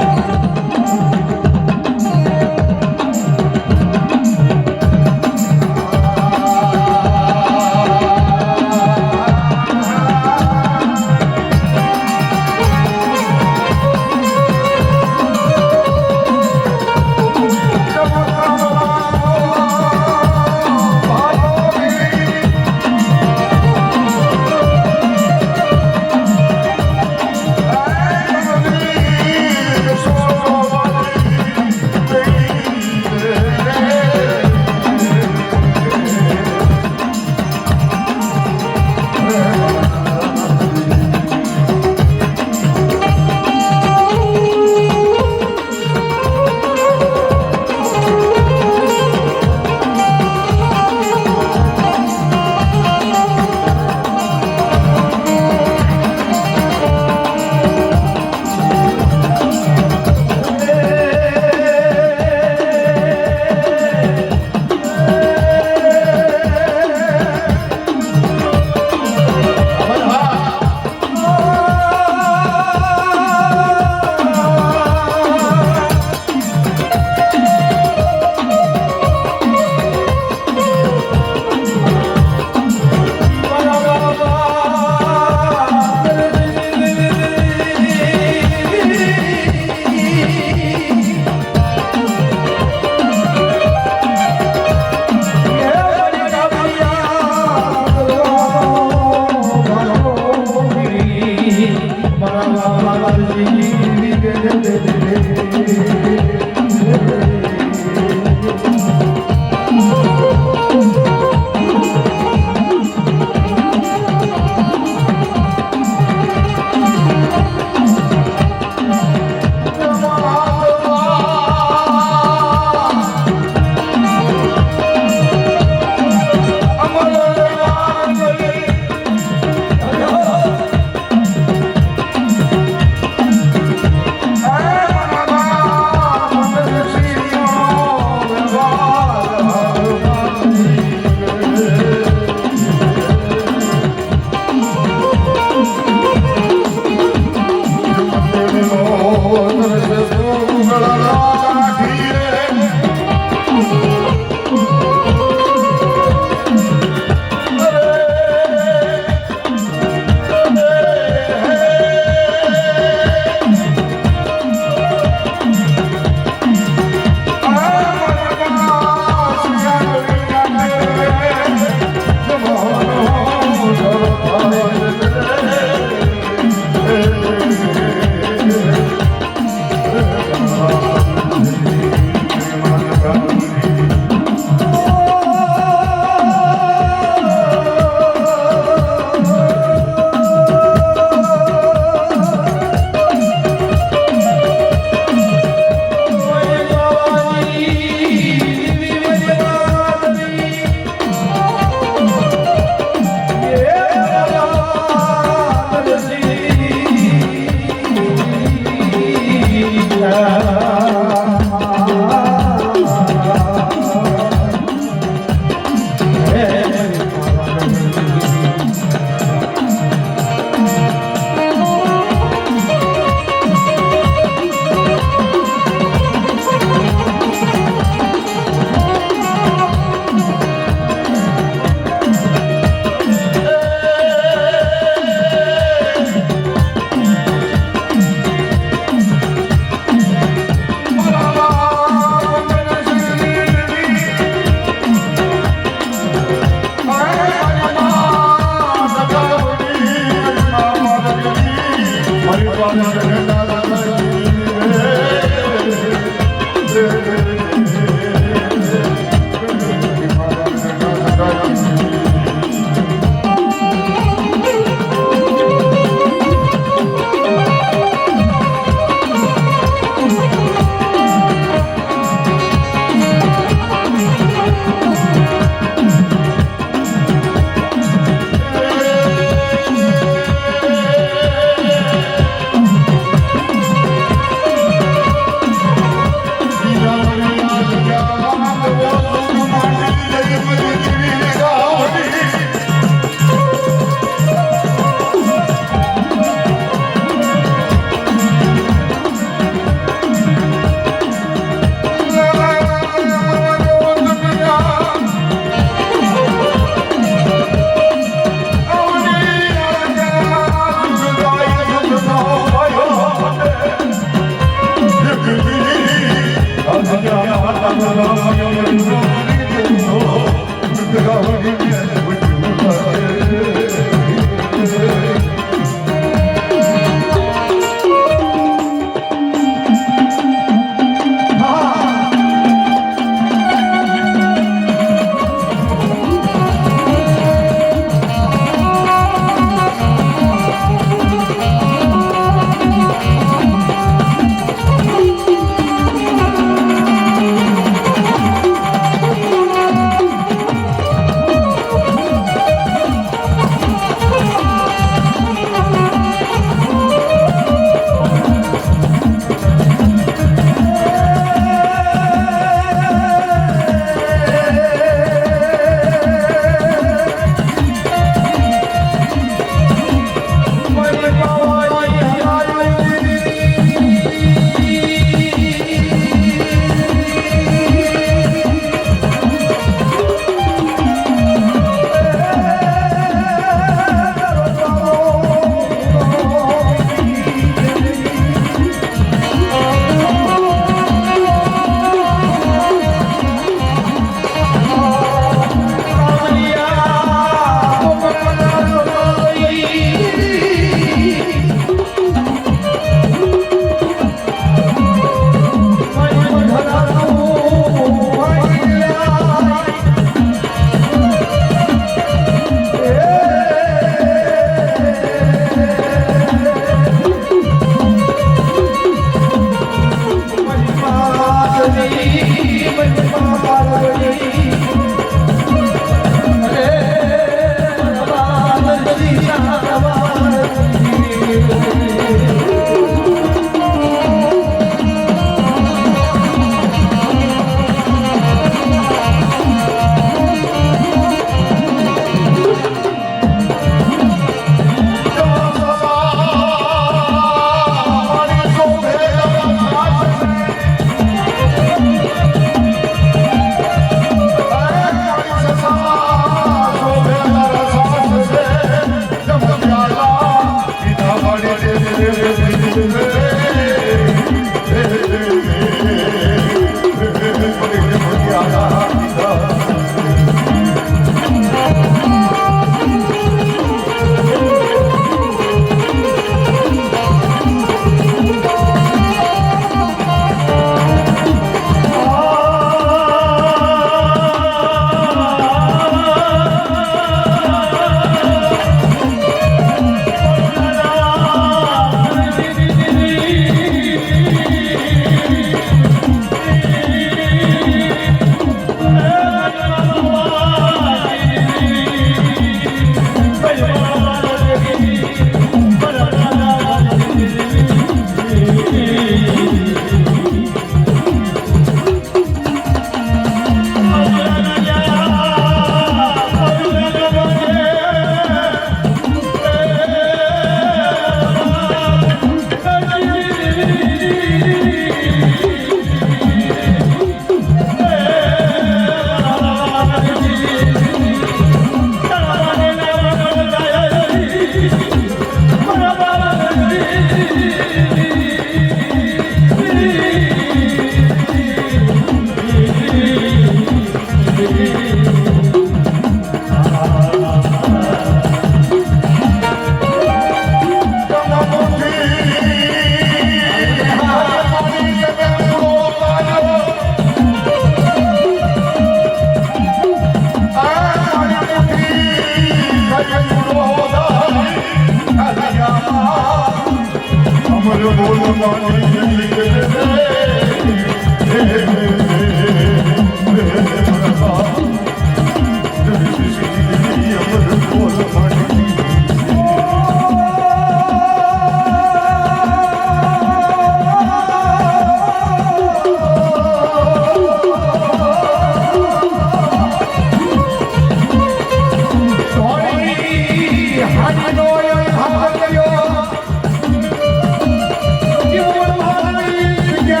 Yeah.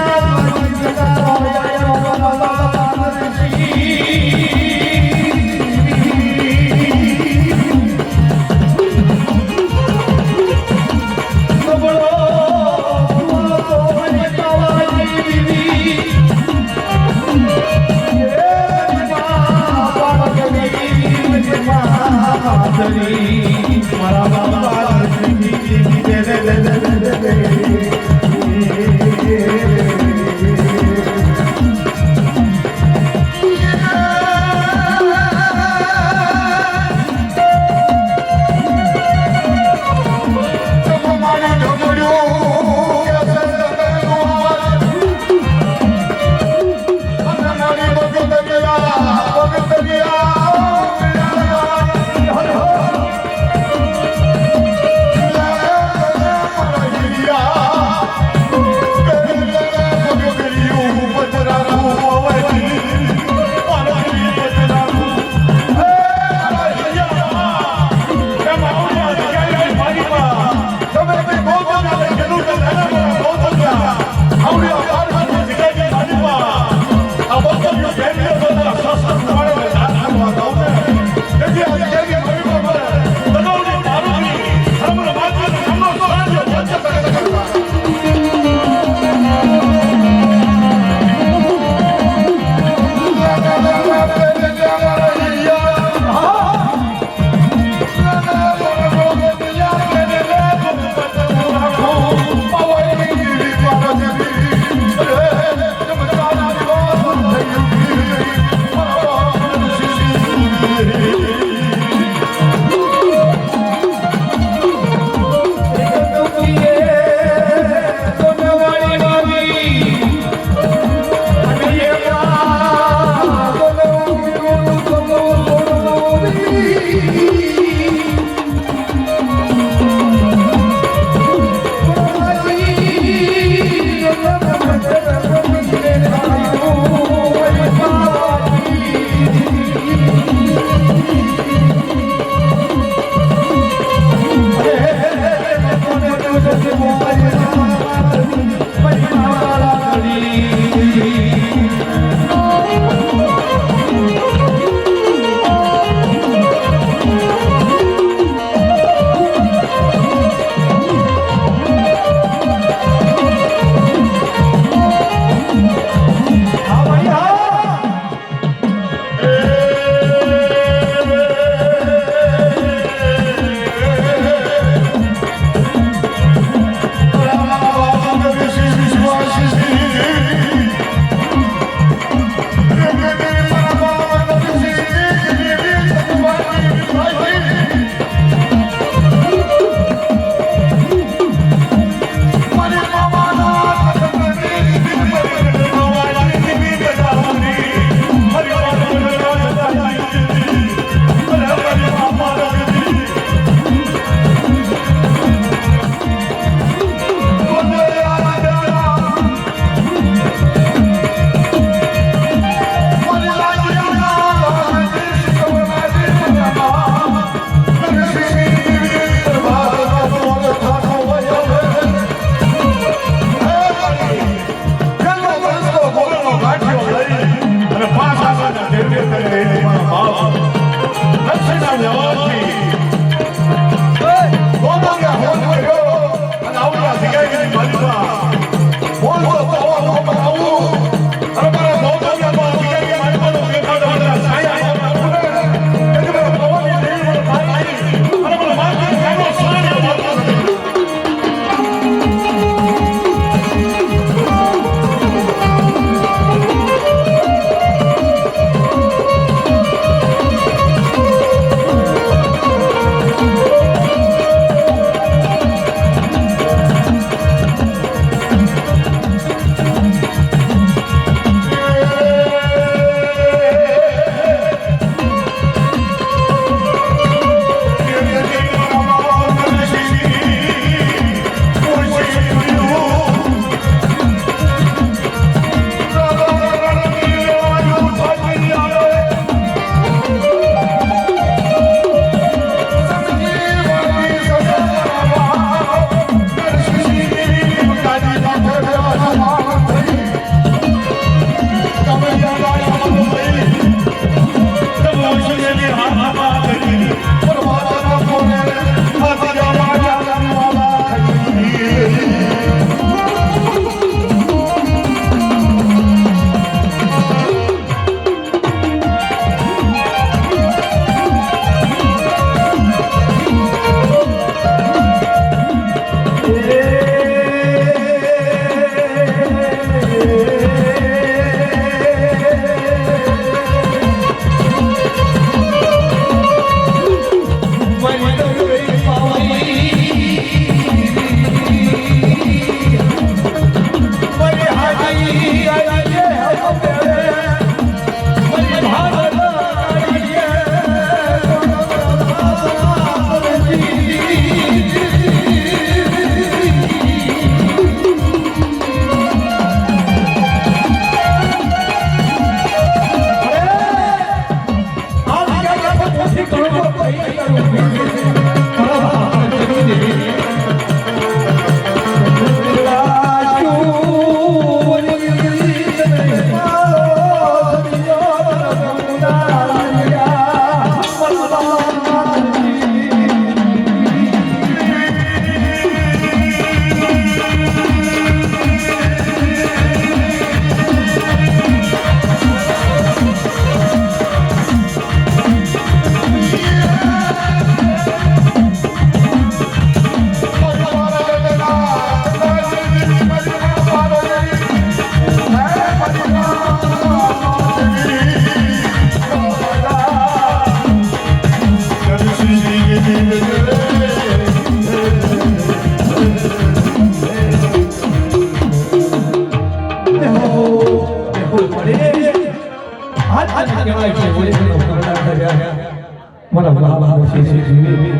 બાપ મોસી જીવી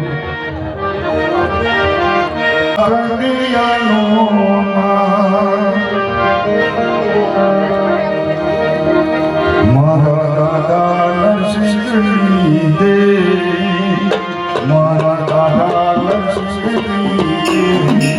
મારા દાદા નરસિંહની દે મારા દાદા નરસિંહની દે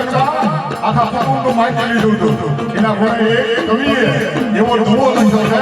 કરતા આખા કુટુંબનું માહિતી લીધું હતું. એના ઘોડે એક કવિએ એવો દુઓ લખ્યો છે.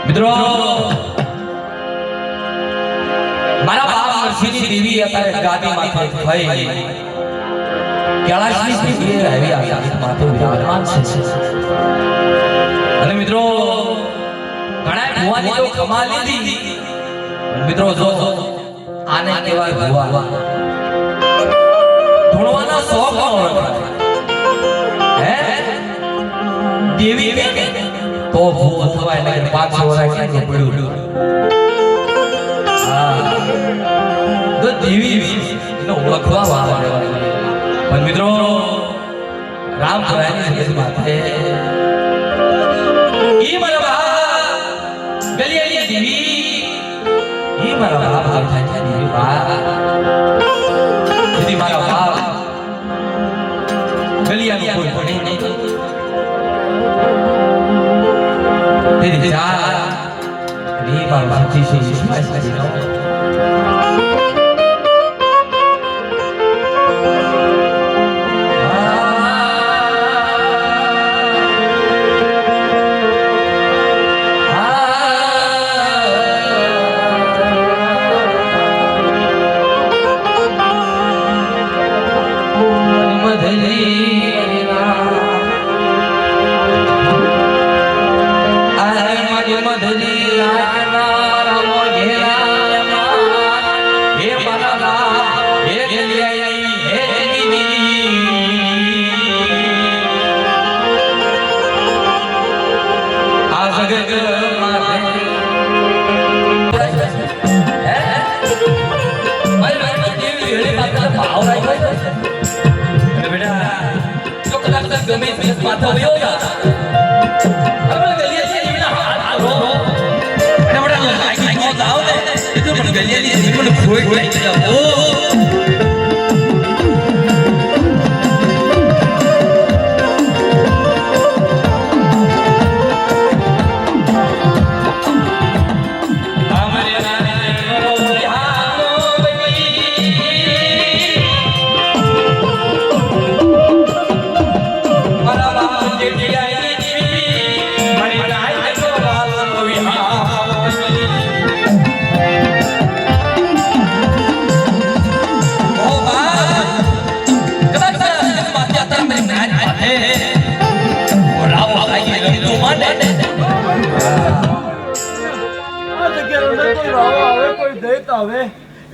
મિત્રો મારા બાપ નરસિંહની દેવી અત્યારે ગાદી માથે થઈ કૈલાશની દેવી આવી આકાશ માથે વિરાજમાન છે. અને મિત્રો ઘણા ભુવાની તો કમાલ લીધી મિત્રો જો આને કહેવાય ભુવા ધૂણવાના શોખ ઓળખાય હે દેવી કે તો ભૂ અથવા એટલે 500 વર્ષ ક્યાં પડ્યું તો દેવી નો ઓળખવા વાળા પણ મિત્રો રામ ભરાયની જગત માથે ઈ મારા બાપ ગલિયાની દેવી ઈ મારા બાપ થાય દેવી બા દીદી મારા બાપ ગલિયાની કોઈ પડે નહીં तेरी जा नी मार सच्ची से सच्ची नो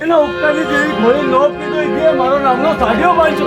એના ઉપકારની જેવી ઘોડી નો કીધો કે મારો નામનો સાડિયો બાંધજો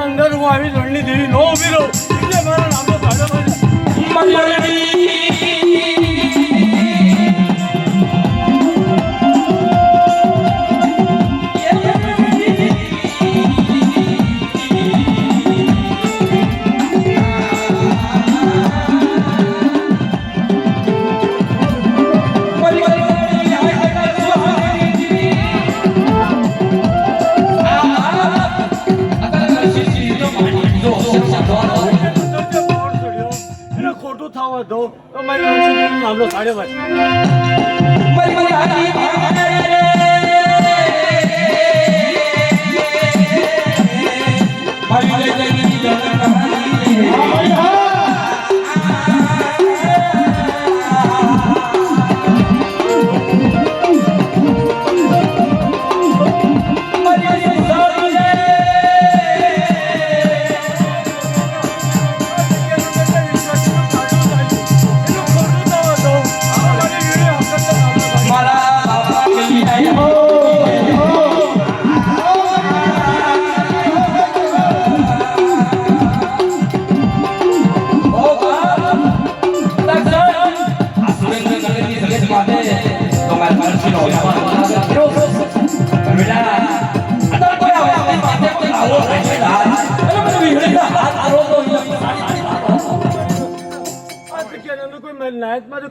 અંદર હું આવી લણની દેવી નો ઉભી રહું એટલે મારા નામનો સાડિયો ધોઉં તો મારી વસ્તીનો નામનો સાડ્યો ભાઈ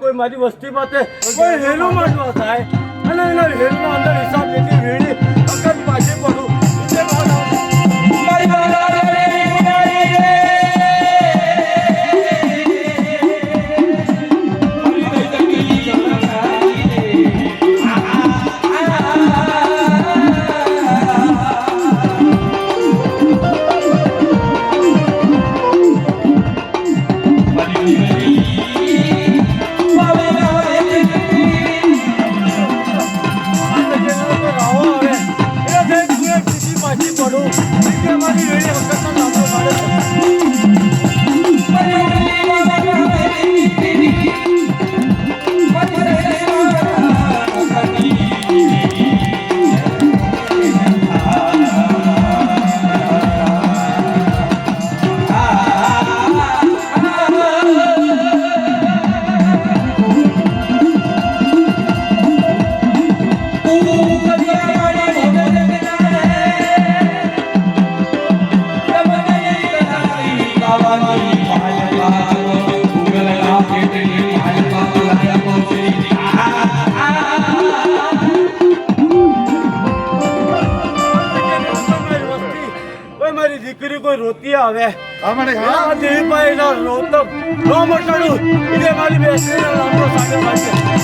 કોઈ મારી વસ્તી માટે કોઈ હેલો માંડવા થાય અને એના હેલનો અંદર હિસાબ લેતી વેડી અકલ પાછી પડું દીકરી કોઈ રોતી આવે આ દેવીભાઈ ના રોતો નો મટાડું એટલે મારી બેસરીના નામનો સાગર વાંચે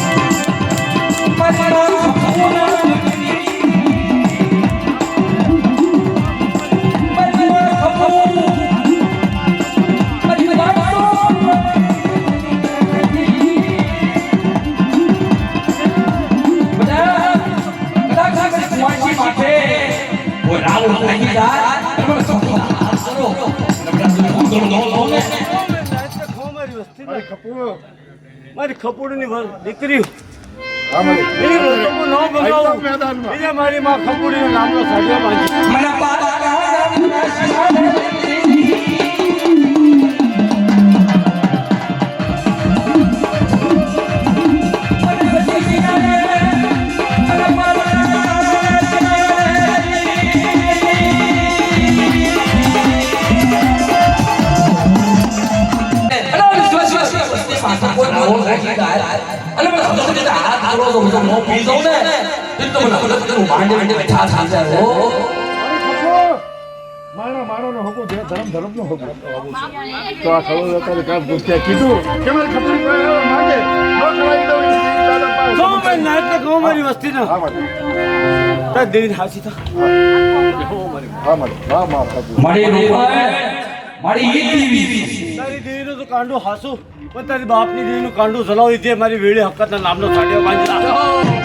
મારી ખપોડની દીકરી મારી માં ખપોડી નામનો મારી વસ્તી ના દેવી હાસી તારી દેવીનું તો કાંડું હાસું પણ તારી બાપની દેવીનું કાંડું ચલાવી દે મારી વેળી હકતના નામનો સાડ્યો બાંધી